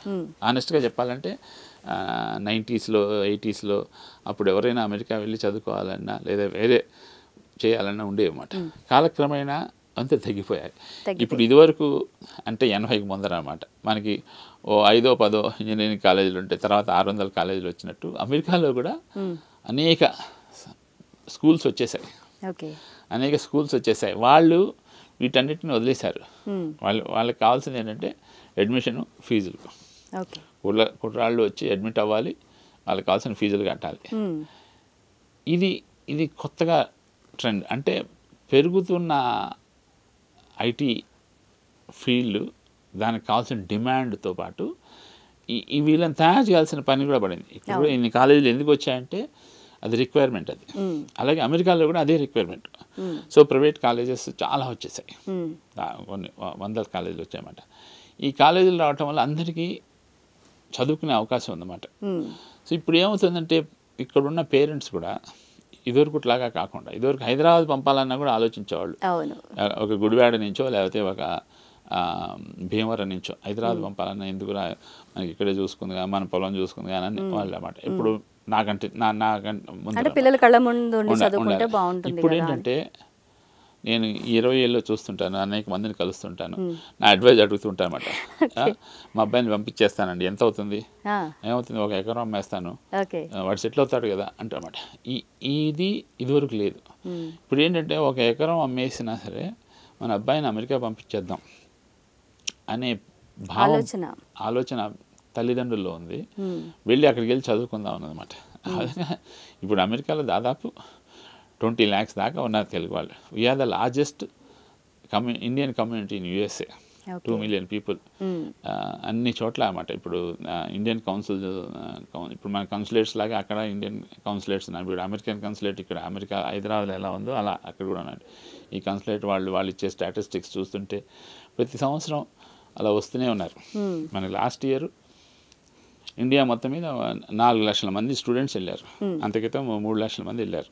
ఆనెస్ట్గా చెప్పాలంటే 90స్లో 80స్లో అప్పుడు ఎవరైనా అమెరికా వెళ్ళి చదువుకోవాలన్నా లేదా వేరే చేయాలన్నా ఉండేవి అన్నమాట. కాలక్రమేణా అంతే తగ్గిపోయాయి. ఇప్పుడు ఇదివరకు అంటే 80కి ముందర అనమాట మనకి ఓ 5 10 ఇంజనీరింగ్ కాలేజీలు ఉంటే తర్వాత 600 కాలేజీలు వచ్చినట్టు అమెరికాలో కూడా అనేక స్కూల్స్ వచ్చేసాయి. అనేక స్కూల్స్ వచ్చేసాయి. వాళ్ళు వీటన్నిటిని వదిలేశారు. వాళ్ళకి కావాల్సింది ఏంటంటే అడ్మిషను, ఫీజులు. కుర్రాళ్ళు వచ్చి అడ్మిట్ అవ్వాలి, వాళ్ళకి కావాల్సిన ఫీజులు కట్టాలి. ఇది కొత్తగా ట్రెండ్. అంటే పెరుగుతున్న ఐటీ ఫీల్డ్, దానికి కావాల్సిన డిమాండ్తో పాటు ఈ వీళ్ళని తయారు చేయాల్సిన పని కూడా పడింది. ఇప్పుడు ఇన్ని కాలేజీలు ఎందుకు వచ్చాయంటే అది రిక్వైర్మెంట్ అది. అలాగే అమెరికాలో కూడా అదే రిక్వైర్మెంట్. సో ప్రైవేట్ కాలేజెస్ చాలా వచ్చేసాయి, కొన్ని 100 కాలేజీలు వచ్చాయన్నమాట. ఈ కాలేజీలు రావటం వల్ల అందరికీ చదువుకునే అవకాశం ఉందన్నమాట. సో ఇప్పుడు ఏమవుతుందంటే ఇక్కడున్న పేరెంట్స్ కూడా ఇదివరకుట్లాగా కాకుండా, ఇదివరకు హైదరాబాద్ పంపాలన్నా కూడా ఆలోచించేవాళ్ళు. ఒక గుడివాడ నుంచో లేకపోతే ఒక భీమవరం నుంచో హైదరాబాద్ పంపాలన్నా ఎందుకురా, మనకి ఇక్కడే చూసుకుందిగా, మన పొలం చూసుకుందిగా అని వాళ్ళు అన్నమాట. ఇప్పుడు నాకంటే ముందు పిల్లల కళ్ళ ముందు చదువుకుంటే బాగుంటుంది. ఇప్పుడు ఏంటంటే నేను 20 ఏళ్ళలో చూస్తుంటాను, అనేక మందిని కలుస్తుంటాను, నా అడ్వైజ్ అడుగుతుంటాను అనమాట. మా అబ్బాయిని పంపించేస్తానండి, ఎంత అవుతుంది, ఏమవుతుంది, 1 ఎకరం అమ్మేస్తాను, వాడు సెటిల్ అవుతాడు కదా అంటారన్నమాట. ఇదివరకు లేదు. ఇప్పుడు ఏంటంటే 1 ఎకరం అమ్మేసినా సరే మన అబ్బాయిని అమెరికా పంపించేద్దాం అనే ఆలోచన తల్లిదండ్రుల్లో ఉంది. వెళ్ళి అక్కడికి వెళ్ళి చదువుకుందాం అన్నమాట. ఇప్పుడు అమెరికాలో దాదాపు 20 lakhs దాకా ఉన్నారు తెలుగు వాళ్ళు. We are the largest Indian community in USA. 2 million people అన్ని చోట్ల అన్నమాట. ఇప్పుడు ఇండియన్ కౌన్సిల్, ఇప్పుడు మన కౌన్సిలేట్స్ లాగా అక్కడ ఇండియన్ కౌన్సిలేట్స్ ఉన్నాయి. ఇప్పుడు అమెరికన్ కౌన్సిలేట్ ఇక్కడ అమెరికా హైదరాబాద్లో ఎలా ఉందో అలా అక్కడ కూడా ఉన్నాయి. ఈ కౌన్సిలేట్ వాళ్ళు ఇచ్చే స్టాటిస్టిక్స్ చూస్తుంటే ప్రతి సంవత్సరం అలా వస్తూనే ఉన్నారు. మన లాస్ట్ ఇయర్ ఇండియా మొత్తం మీద 4 లక్షల మంది స్టూడెంట్స్ వెళ్ళారు. అంతక్రితం 3 లక్షల మంది వెళ్ళారు.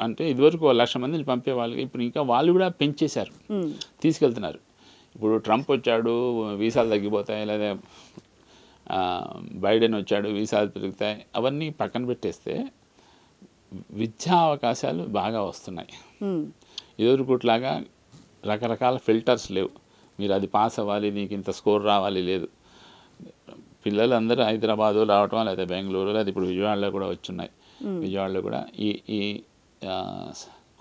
అంటే ఇదివరకు 1 లక్ష మందిని పంపే వాళ్ళకి ఇప్పుడు ఇంకా వాళ్ళు కూడా పెంచేశారు, తీసుకెళ్తున్నారు. ఇప్పుడు ట్రంప్ వచ్చాడు, వీసాలు తగ్గిపోతాయి, లేదా బైడెన్ వచ్చాడు, వీసాలు పెరుగుతాయి, అవన్నీ పక్కన పెట్టేస్తే విద్యా అవకాశాలు బాగా వస్తున్నాయి. ఇదివరకుట్లాగా రకరకాల ఫిల్టర్స్ లేవు, మీరు అది పాస్ అవ్వాలి, నీకు ఇంత స్కోర్ రావాలి లేదు. పిల్లలందరూ హైదరాబాదు రావటం, లేదా బెంగళూరు, లేదా ఇప్పుడు విజయవాడలో కూడా వచ్చున్నాయి. విజయవాడలో కూడా ఈ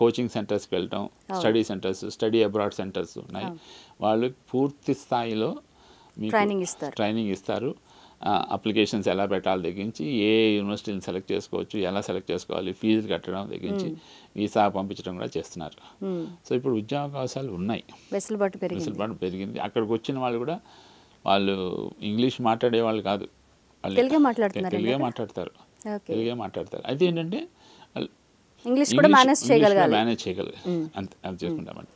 కోచింగ్ సెంటర్స్కి వెళ్ళటం, study centres, study abroad centres ఉన్నాయి. వాళ్ళు పూర్తి స్థాయిలో మీకు ట్రైనింగ్ ఇస్తారు. అప్లికేషన్స్ ఎలా పెట్టాలి దగ్గరించి, ఏ యూనివర్సిటీని సెలెక్ట్ చేసుకోవచ్చు, ఎలా సెలెక్ట్ చేసుకోవాలి, ఫీజులు కట్టడం దగ్గరించి వీసా పంపించడం కూడా చేస్తున్నారు. సో ఇప్పుడు ఉద్యోగావకాశాలు ఉన్నాయి, వెసులుబాటు పెరిగింది. అక్కడికి వచ్చిన వాళ్ళు కూడా వాళ్ళు ఇంగ్లీష్ మాట్లాడే వాళ్ళు కాదు, వాళ్ళు తెలుగే మాట్లాడతారు. అయితే ఏంటంటే ఇంగ్లీష్ కూడా మేనేజ్ చేయగలగాలి. అది చేసుకుంటామండి.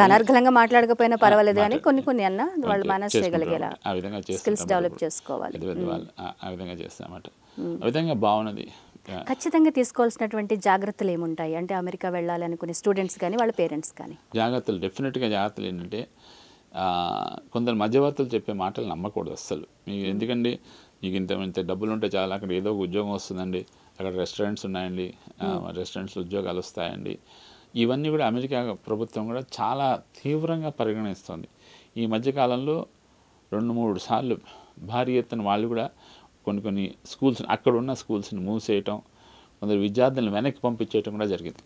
అనర్గళంగా మాట్లాడకపోయినా పర్వాలేదు కానీ కొన్ని అన్న వాళ్ళు మేనేజ్ చేయగలిగేలా ఆ విధంగా స్కిల్స్ డెవలప్ చేసుకోవాలి. ఆ విధంగా చేస్తామన్నమాట. ఆ విధంగా బాగున్నది. ఖచ్చితంగా తీసుకోవాల్సినటువంటి జాగ్రత్తలు ఏముంటాయి అంటే అమెరికా వెళ్ళాలి అనుకునే స్టూడెంట్స్ కానీ వాళ్ళ పేరెంట్స్ కానీ? డెఫినెట్గా జాగ్రత్తలు ఏంటంటే కొందరు మధ్యవర్తులు చెప్పే మాటలు నమ్మకూడదు అస్సలు. మీకు ఎందుకండి, మీకు ఇంత డబ్బులు ఉంటే చాలా, అక్కడ ఏదో ఒక ఉద్యోగం వస్తుందండి, అక్కడ రెస్టారెంట్స్ ఉన్నాయండి, రెస్టారెంట్స్లో ఉద్యోగాలు వస్తాయండి. ఇవన్నీ కూడా అమెరికా ప్రభుత్వం కూడా చాలా తీవ్రంగా పరిగణిస్తుంది. ఈ మధ్యకాలంలో 2-3 సార్లు భారీ ఎత్తున వాళ్ళు కూడా కొన్ని స్కూల్స్, అక్కడ ఉన్న స్కూల్స్ని మూసేయటం, కొందరు విద్యార్థులను వెనక్కి పంపించేయటం కూడా జరిగింది.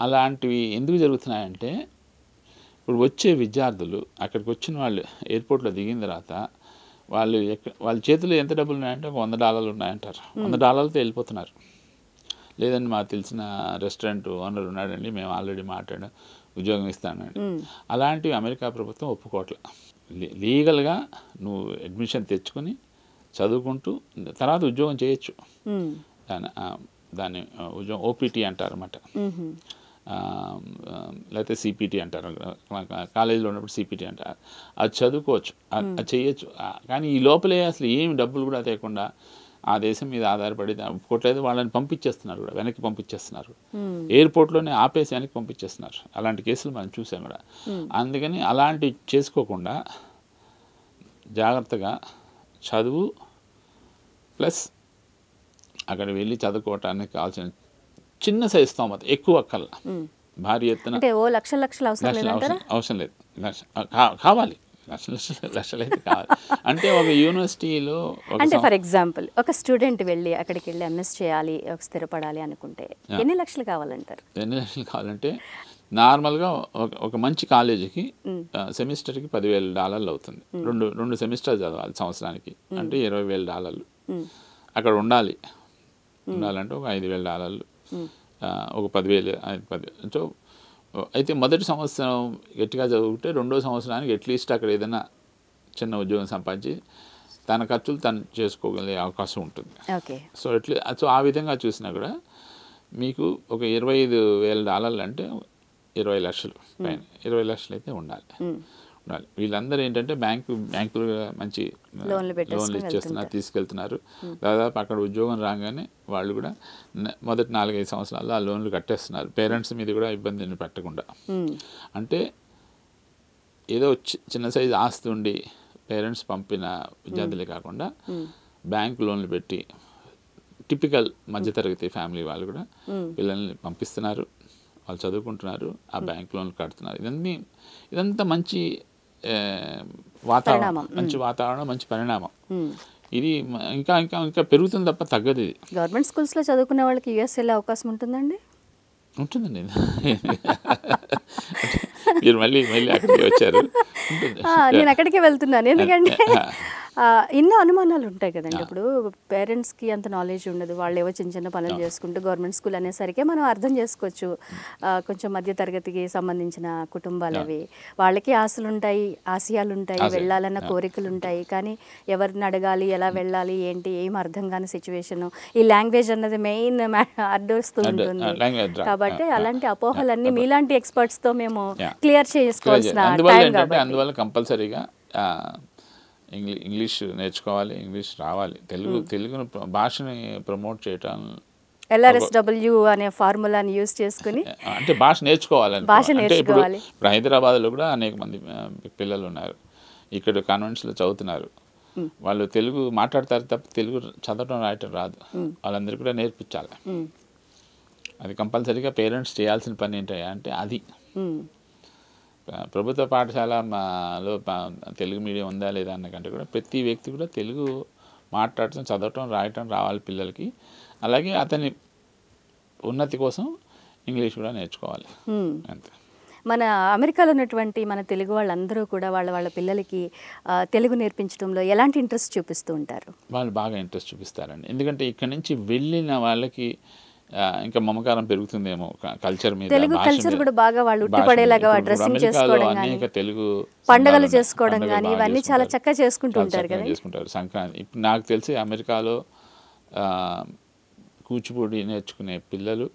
అలాంటివి ఎందుకు జరుగుతున్నాయంటే, ఇప్పుడు వచ్చే విద్యార్థులు అక్కడికి వచ్చిన వాళ్ళు ఎయిర్పోర్ట్లో దిగిన తర్వాత వాళ్ళ చేతిలో ఎంత డబ్బులు ఉన్నాయంటే $100 ఉన్నాయంటారు. $100తో వెళ్ళిపోతున్నారు. లేదండి మాకు తెలిసిన రెస్టారెంట్ ఓనర్ ఉన్నాడండి, మేము ఆల్రెడీ మాట్లాడాం, ఉద్యోగం ఇస్తానండి. అలాంటివి అమెరికా ప్రభుత్వం ఒప్పుకోవట్లే. లీగల్గా నువ్వు అడ్మిషన్ తెచ్చుకొని చదువుకుంటూ తర్వాత ఉద్యోగం చేయొచ్చు. దాన్ని ఉద్యోగం ఓపీటీ అంటారు అన్నమాట. లేకపోతే సిపిటి అంటారు, కాలేజీలో ఉన్నప్పుడు సిపిటి అంటారు. అది చదువుకోవచ్చు, అది చేయొచ్చు. కానీ ఈ లోపలే అసలు ఏమి డబ్బులు కూడా తేకుండా ఆ దేశం మీద ఆధారపడి ఒప్పుకోవట్లేదు. వాళ్ళని పంపించేస్తున్నారు కూడా, వెనక్కి పంపించేస్తున్నారు. ఎయిర్పోర్ట్లోనే ఆపేసి వెనక్కి పంపించేస్తున్నారు. అలాంటి కేసులు మనం చూసాం కూడా. అందుకని అలాంటి చేసుకోకుండా జాగ్రత్తగా చదువు ప్లస్ అక్కడ వెళ్ళి చదువుకోవటానికి కావాల్సిన చిన్న సైజు స్తోమత, ఎక్కువ అక్కర్లా. భారీ ఎత్తున అవసరం లేదు. కావాలి లక్షలు అయితే కావాలి. అంటే ఒక యూనివర్సిటీలో అంటే ఫర్ ఎగ్జాంపుల్ ఒక స్టూడెంట్ వెళ్ళి అక్కడికి వెళ్ళి ఎంఎస్ చేయాలి, స్థిరపడాలి అనుకుంటే ఎన్ని లక్షలు కావాలంటారు? ఎన్ని లక్షలు కావాలంటే నార్మల్గా ఒక మంచి కాలేజీకి సెమిస్టర్కి $10,000 అవుతుంది. రెండు సెమిస్టర్ చదవాలి సంవత్సరానికి, అంటే $20,000. అక్కడ ఉండాలంటే ఒక $5,000, ఒక 10,000. సో అయితే మొదటి సంవత్సరం గట్టిగా చదువుకుంటే రెండో సంవత్సరానికి అట్లీస్ట్ అక్కడ ఏదైనా చిన్న ఉద్యోగం సంపాదించి తన ఖర్చులు తను చేసుకోగలిగే అవకాశం ఉంటుంది. సో ఆ విధంగా చూసినా కూడా మీకు ఒక $25,000 అంటే 20 లక్షలు పైన, 20 లక్షలు అయితే ఉండాలి. వీళ్ళందరూ ఏంటంటే బ్యాంకులు మంచి లోన్లు ఇచ్చేస్తున్నారు, తీసుకెళ్తున్నారు. దాదాపు అక్కడ ఉద్యోగం రాగానే వాళ్ళు కూడా మొదటి 4-5 సంవత్సరాల్లో ఆ లోన్లు కట్టేస్తున్నారు, పేరెంట్స్ మీద కూడా ఇబ్బందిని పెట్టకుండా. అంటే ఏదో చిన్న సైజు ఆస్తి ఉండి పేరెంట్స్ పంపిన విద్యార్థులే కాకుండా బ్యాంకు లోన్లు పెట్టి టిపికల్ మధ్యతరగతి ఫ్యామిలీ వాళ్ళు కూడా పిల్లల్ని పంపిస్తున్నారు, వాళ్ళు చదువుకుంటున్నారు, ఆ బ్యాంక్ లోన్లు కడుతున్నారు. ఇదంతా మంచి వాతావరణం, మంచి పరిణామం. ఇది ఇంకా ఇంకా ఇంకా పెరుగుతుంది తప్ప తగ్గదు. ఇది గవర్నమెంట్ స్కూల్స్లో చదువుకునే వాళ్ళకి యూఎస్ వెళ్ళే అవకాశం ఉంటుందండి? ఉంటుందండి. మీరు మళ్ళీ అక్కడికి వచ్చారు. నేను అక్కడికే వెళ్తున్నాను, ఎందుకంటే ఎన్నో అనుమానాలు ఉంటాయి కదండి. ఇప్పుడు పేరెంట్స్కి అంత నాలెడ్జ్ ఉండదు, వాళ్ళు ఏవో చిన్న చిన్న పనులు చేసుకుంటూ గవర్నమెంట్ స్కూల్ అనేసరికి మనం అర్థం చేసుకోవచ్చు. కొంచెం మధ్య తరగతికి సంబంధించిన కుటుంబాలు అవి, వాళ్ళకి ఆశలు ఉంటాయి, ఆశయాలు ఉంటాయి, వెళ్ళాలన్న కోరికలు ఉంటాయి. కానీ ఎవరిని అడగాలి, ఎలా వెళ్ళాలి, ఏంటి ఏం అర్థం కాని సిచ్యువేషన్. ఈ లాంగ్వేజ్ అన్నది మెయిన్ అడ్డొస్తూ ఉంటుంది. కాబట్టి అలాంటి అపోహలన్నీ మీలాంటి ఎక్స్పర్ట్స్తో మేము క్లియర్ చేసుకోవాల్సిన టైం కాబట్టి అందువల్ల కంపల్సరీగా ఇంగ్లీష్ నేర్చుకోవాలి, ఇంగ్లీష్ రావాలి. తెలుగును భాషని ప్రమోట్ చేయటం, LRSW అనే ఫార్ములాని యూజ్ చేసుకుని అంటే భాష నేర్చుకోవాలని. అంటే ఇప్పుడు హైదరాబాద్లో కూడా అనేక మంది పిల్లలు ఉన్నారు, ఇక్కడ కాన్వెంట్స్లో చదువుతున్నారు. వాళ్ళు తెలుగు మాట్లాడతారు తప్ప తెలుగు చదవటం రాయటం రాదు. వాళ్ళందరికీ కూడా నేర్పించాలి. అది కంపల్సరీగా పేరెంట్స్ చేయాల్సిన పని ఏంటంటే అది. ప్రభుత్వ పాఠశాలలో తెలుగు మీడియం ఉందా లేదా అన్నకంటే కూడా ప్రతి వ్యక్తి కూడా తెలుగు మాట్లాడటం, చదవటం, రాయటం రావాలి పిల్లలకి. అలాగే అతని ఉన్నతి కోసం ఇంగ్లీష్ కూడా నేర్చుకోవాలి. అంతే. మన అమెరికాలో ఉన్నటువంటి మన తెలుగు వాళ్ళందరూ కూడా వాళ్ళ పిల్లలకి తెలుగు నేర్పించడంలో ఎలాంటి ఇంట్రెస్ట్ చూపిస్తూ ఉంటారు? వాళ్ళు బాగా ఇంట్రెస్ట్ చూపిస్తారండి. ఎందుకంటే ఇక్కడ నుంచి వెళ్ళిన వాళ్ళకి ఇంకా మమకారం పెరుగుతుందేమో కల్చర్ మీద, తెలుగు కల్చర్ కూడా బాగా వాళ్ళు ఉట్టిపడేలాగా డ్రెస్సింగ్ చేసుకోవడం కానీ, తెలుగు పండుగలు చేసుకోవడం కానీ ఇవన్నీ చాలా చక్కగా చేసుకుంటూ ఉంటారు కదా. చేసుకుంటారు. సంక్రాంతి ఇప్పుడు నాకు తెలిసి అమెరికాలో కూచిపూడి నేర్చుకునే పిల్లలు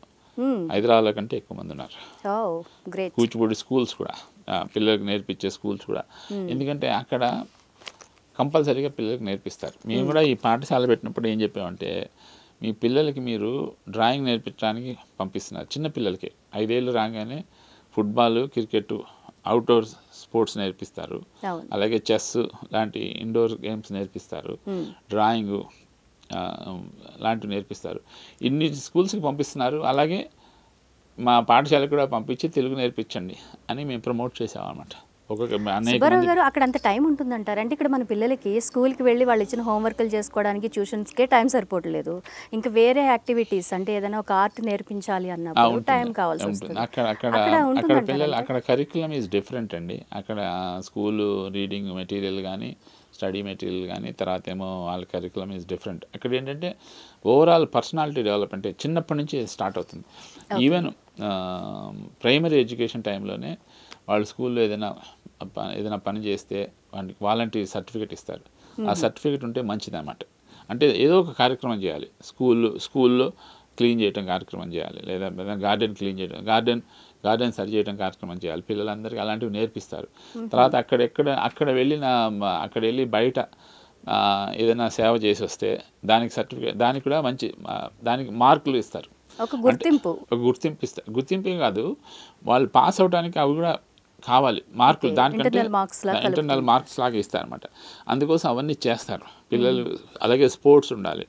హైదరాబాద్ కంటే ఎక్కువ మంది ఉన్నారు. కూచిపూడి స్కూల్స్ కూడా, పిల్లలకు నేర్పించే స్కూల్స్ కూడా. ఎందుకంటే అక్కడ కంపల్సరీగా పిల్లలకు నేర్పిస్తారు. మేము కూడా ఈ పాఠశాల పెట్టినప్పుడు ఏం చెప్పామంటే, మీ పిల్లలకి మీరు డ్రాయింగ్ నేర్పించడానికి పంపిస్తున్నారు. చిన్న పిల్లలకి 5 ఏళ్ళు రాగానే ఫుట్బాల్, క్రికెట్, అవుట్డోర్ స్పోర్ట్స్ నేర్పిస్తారు. అలాగే చెస్ లాంటి ఇండోర్ గేమ్స్ నేర్పిస్తారు. డ్రాయింగు లాంటివి నేర్పిస్తారు. ఇన్ని స్కూల్స్కి పంపిస్తున్నారు. అలాగే మా పాఠశాలకు కూడా పంపించి తెలుగు నేర్పించండి అని మేము ప్రమోట్ చేసామన్నమాట. సుబ్బారావు గారు, అక్కడ అంత టైం ఉంటుందంటారు? అంటే ఇక్కడ మన పిల్లలకి స్కూల్కి వెళ్ళి వాళ్ళు ఇచ్చిన హోంవర్క్లు చేసుకోవడానికి ట్యూషన్స్కే టైం సరిపోవట్లేదు. ఇంకా వేరే యాక్టివిటీస్ అంటే ఏదైనా ఒక ఆర్ట్ నేర్పించాలి అన్నప్పుడు టైం కావాల్సి వస్తుంది. అక్కడ పిల్లలు అక్కడ కరికులం ఈజ్ డిఫరెంట్ అండి. అక్కడ స్కూలు రీడింగ్ మెటీరియల్ కానీ, స్టడీ మెటీరియల్ కానీ, తర్వాత ఏమో వాళ్ళ కరికులం ఈజ్ డిఫరెంట్. అక్కడ ఏంటంటే ఓవరాల్ పర్సనాలిటీ డెవలప్మెంట్ చిన్నప్పటి నుంచి స్టార్ట్ అవుతుంది. ఈవెన్ ప్రైమరీ ఎడ్యుకేషన్ టైంలోనే వాళ్ళు స్కూల్లో ఏదైనా పని చేస్తే వాటికి వాలంటీర్ సర్టిఫికేట్ ఇస్తారు. ఆ సర్టిఫికేట్ ఉంటే మంచిదన్నమాట. అంటే ఏదో ఒక కార్యక్రమం చేయాలి, స్కూల్లో క్లీన్ చేయడం కార్యక్రమం చేయాలి, లేదా గార్డెన్ క్లీన్ చేయడం, గార్డెన్ సరి చేయడం కార్యక్రమం చేయాలి. పిల్లలందరికీ అలాంటివి నేర్పిస్తారు. తర్వాత అక్కడ వెళ్ళి బయట ఏదైనా సేవ చేసి వస్తే దానికి సర్టిఫికేట్, దానికి కూడా మంచి దానికి మార్కులు ఇస్తారు. ఒక గుర్తింపు ఇస్తారు. గుర్తింపే కాదు, వాళ్ళు పాస్ అవడానికి అవి కూడా కావాలి మార్కులు. దానికంటే ఇంటర్నల్ మార్క్స్ లాగా ఇస్తారు అనమాట. అందుకోసం అవన్నీ చేస్తారు పిల్లలు. అలాగే స్పోర్ట్స్ ఉండాలి.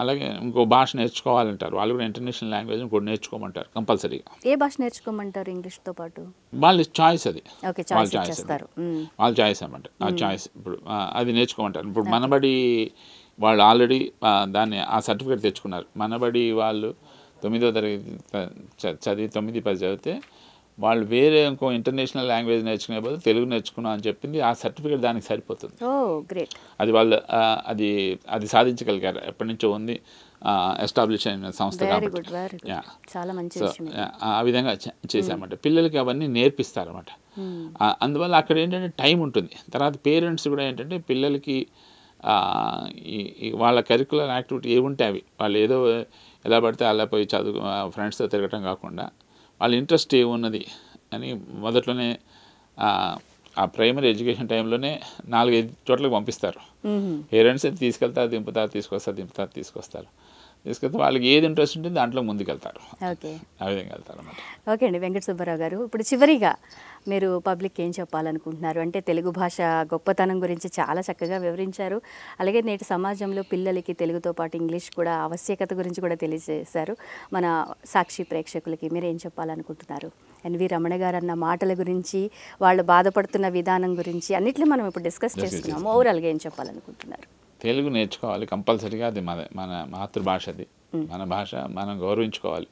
అలాగే ఇంకో భాష నేర్చుకోవాలంటారు వాళ్ళు కూడా. ఇంటర్నేషనల్ లాంగ్వేజ్ ఇంకోటి నేర్చుకోమంటారు కంపల్సరీగా. ఏ భాష నేర్చుకోమంటారు ఇంగ్లీష్తో పాటు? వాళ్ళ చాయిస్ అది, వాళ్ళ చాయిస్ అనమాట. ఆ చాయిస్ ఇప్పుడు అది నేర్చుకోమంటారు. ఇప్పుడు మనబడి వాళ్ళు ఆల్రెడీ ఆ సర్టిఫికేట్ తెచ్చుకున్నారు. మనబడి వాళ్ళు 9వ తరగతి చదివి 9, 10 చదివితే వాళ్ళు వేరే ఇంకో ఇంటర్నేషనల్ లాంగ్వేజ్ నేర్చుకునే బదులు తెలుగు నేర్చుకున్నాం అని చెప్పింది. ఆ సర్టిఫికేట్ దానికి సరిపోతుంది. అది వాళ్ళు అది సాధించగలిగారు. ఎప్పటి నుంచో ఉంది, ఎస్టాబ్లిష్ అయిన సంస్థ కాబట్టి. ఆ విధంగా చేశారన్నమాట. పిల్లలకి అవన్నీ నేర్పిస్తారన్నమాట. అందువల్ల అక్కడ ఏంటంటే టైం ఉంటుంది. తర్వాత పేరెంట్స్ కూడా ఏంటంటే పిల్లలకి వాళ్ళ కరికులర్ యాక్టివిటీ ఏముంటే అవి వాళ్ళు ఏదో ఎలా పడితే అలా పోయి ఫ్రెండ్స్తో తిరగటం కాకుండా వాళ్ళ ఇంట్రెస్ట్ ఏమున్నది అని మొదట్లోనే ఆ ప్రైమరీ ఎడ్యుకేషన్ టైంలోనే 4-5 చోట్లకి పంపిస్తారు. పేరెంట్స్ తీసుకెళ్తారు, తీసుకొస్తారు. తీసుకెళ్తే వాళ్ళకి ఏది ఇంట్రెస్ట్ ఉంటుంది దాంట్లో ముందుకెళ్తారు. ఆ విధంగా వెళ్తారు అన్నమాట. ఓకే అండి. వెంకట సుబ్బారావు గారు, ఇప్పుడు చివరిగా మీరు పబ్లిక్ ఏం చెప్పాలనుకుంటున్నారు? అంటే తెలుగు భాష గొప్పతనం గురించి చాలా చక్కగా వివరించారు. అలాగే నేటి సమాజంలో పిల్లలకి తెలుగుతో పాటు ఇంగ్లీష్ కూడా ఆవశ్యకత గురించి కూడా తెలియజేశారు. మన సాక్షి ప్రేక్షకులకి మీరు ఏం చెప్పాలనుకుంటున్నారు? ఎన్వి రమణ గారు అన్న మాటల గురించి, వాళ్ళు బాధపడుతున్న విధానం గురించి అన్నిటిని మనం ఇప్పుడు డిస్కస్ చేస్తున్నాము. ఓవరాల్గా ఏం చెప్పాలనుకుంటున్నారు? తెలుగు నేర్చుకోవాలి కంపల్సరీగా. అది మన మాతృభాష, అది మన భాష. మనం గౌరవించుకోవాలి.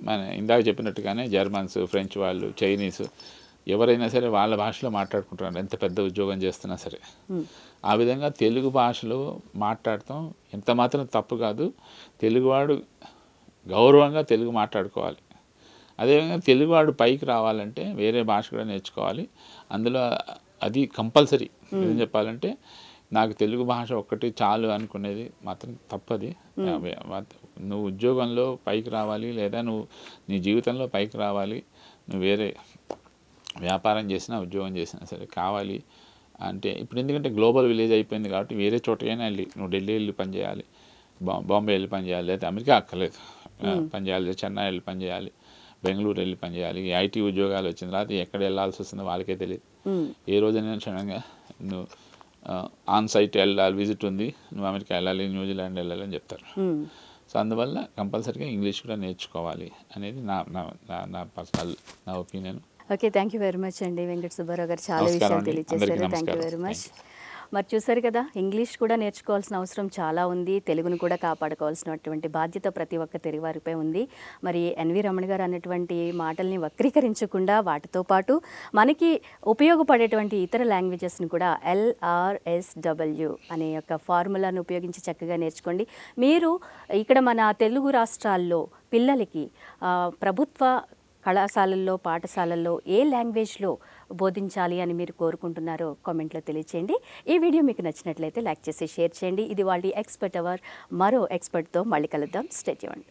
మన ఇందాక చెప్పినట్టుగానే జర్మన్స్, ఫ్రెంచ్ వాళ్ళు, చైనీస్ ఎవరైనా సరే వాళ్ళ భాషలో మాట్లాడుకుంటున్నారు, ఎంత పెద్ద ఉద్యోగం చేస్తున్నా సరే. ఆ విధంగా తెలుగు భాషలో మాట్లాడటం ఎంత మాత్రం తప్పు కాదు. తెలుగువాడు గౌరవంగా తెలుగు మాట్లాడుకోవాలి. అదేవిధంగా తెలుగువాడు పైకి రావాలంటే వేరే భాష కూడా నేర్చుకోవాలి. అందులో అది కంపల్సరీ. ఏం చెప్పాలంటే నాకు తెలుగు భాష ఒక్కటి చాలు అనుకునేది మాత్రం తప్పది. నువ్వు ఉద్యోగంలో పైకి రావాలి, లేదా నువ్వు నీ జీవితంలో పైకి రావాలి, నువ్వు వేరే వ్యాపారం చేసినా ఉద్యోగం చేసినా సరే కావాలి అంటే, ఇప్పుడు ఎందుకంటే గ్లోబల్ విలేజ్ అయిపోయింది కాబట్టి వేరే చోటకైనా వెళ్ళి, నువ్వు ఢిల్లీ వెళ్ళి పనిచేయాలి, బాంబే వెళ్ళి పనిచేయాలి, లేదా అమెరికా అక్కర్లేదు పనిచేయాలి, చెన్నై వెళ్ళి పనిచేయాలి, బెంగళూరు వెళ్ళి పనిచేయాలి. ఈ ఐటీ ఉద్యోగాలు వచ్చిన తర్వాత ఎక్కడ వెళ్ళాల్సి వస్తుందో వాళ్ళకే తెలియదు. ఏ రోజైనా క్షణంగా నువ్వు ఆన్ సైట్ వెళ్ళాలి, విజిట్ ఉంది, నువ్వు అమెరికా వెళ్ళాలి, న్యూజిలాండ్ వెళ్ళాలి అని చెప్తారు. సో అందువల్ల కంపల్సరీగా ఇంగ్లీష్ కూడా నేర్చుకోవాలి అనేది నా personal opinion. Okay, thank you very much అండి వెంకట సుబ్బారావు గారు. చాలా విషయాలు తెలియజేశారు. Thank you very much. మరి చూసారు కదా, ఇంగ్లీష్ కూడా నేర్చుకోవాల్సిన అవసరం చాలా ఉంది. తెలుగును కూడా కాపాడుకోవాల్సినటువంటి బాధ్యత ప్రతి ఒక్క తెలుగువారిపై ఉంది. మరి ఎన్వి రమణ గారు అన్నటువంటి మాటల్ని వక్రీకరించకుండా వాటితో పాటు మనకి ఉపయోగపడేటువంటి ఇతర లాంగ్వేజెస్ని కూడా LRSW అనే యొక్క ఫార్ములాను ఉపయోగించి చక్కగా నేర్చుకోండి. మీరు ఇక్కడ మన తెలుగు రాష్ట్రాల్లో పిల్లలకి ప్రభుత్వ కళాశాలల్లో, పాఠశాలల్లో ఏ లాంగ్వేజ్లో బోధించాలి అని మీరు కోరుకుంటున్నారో కామెంట్లో తెలియచేయండి. ఈ వీడియో మీకు నచ్చినట్లయితే లైక్ చేసి షేర్ చేయండి. ఇది వాళ్ళ ఎక్స్పర్ట్ అవర్. మరో ఎక్స్పర్ట్తో మళ్ళీ కలుద్దాం. Stay tuned.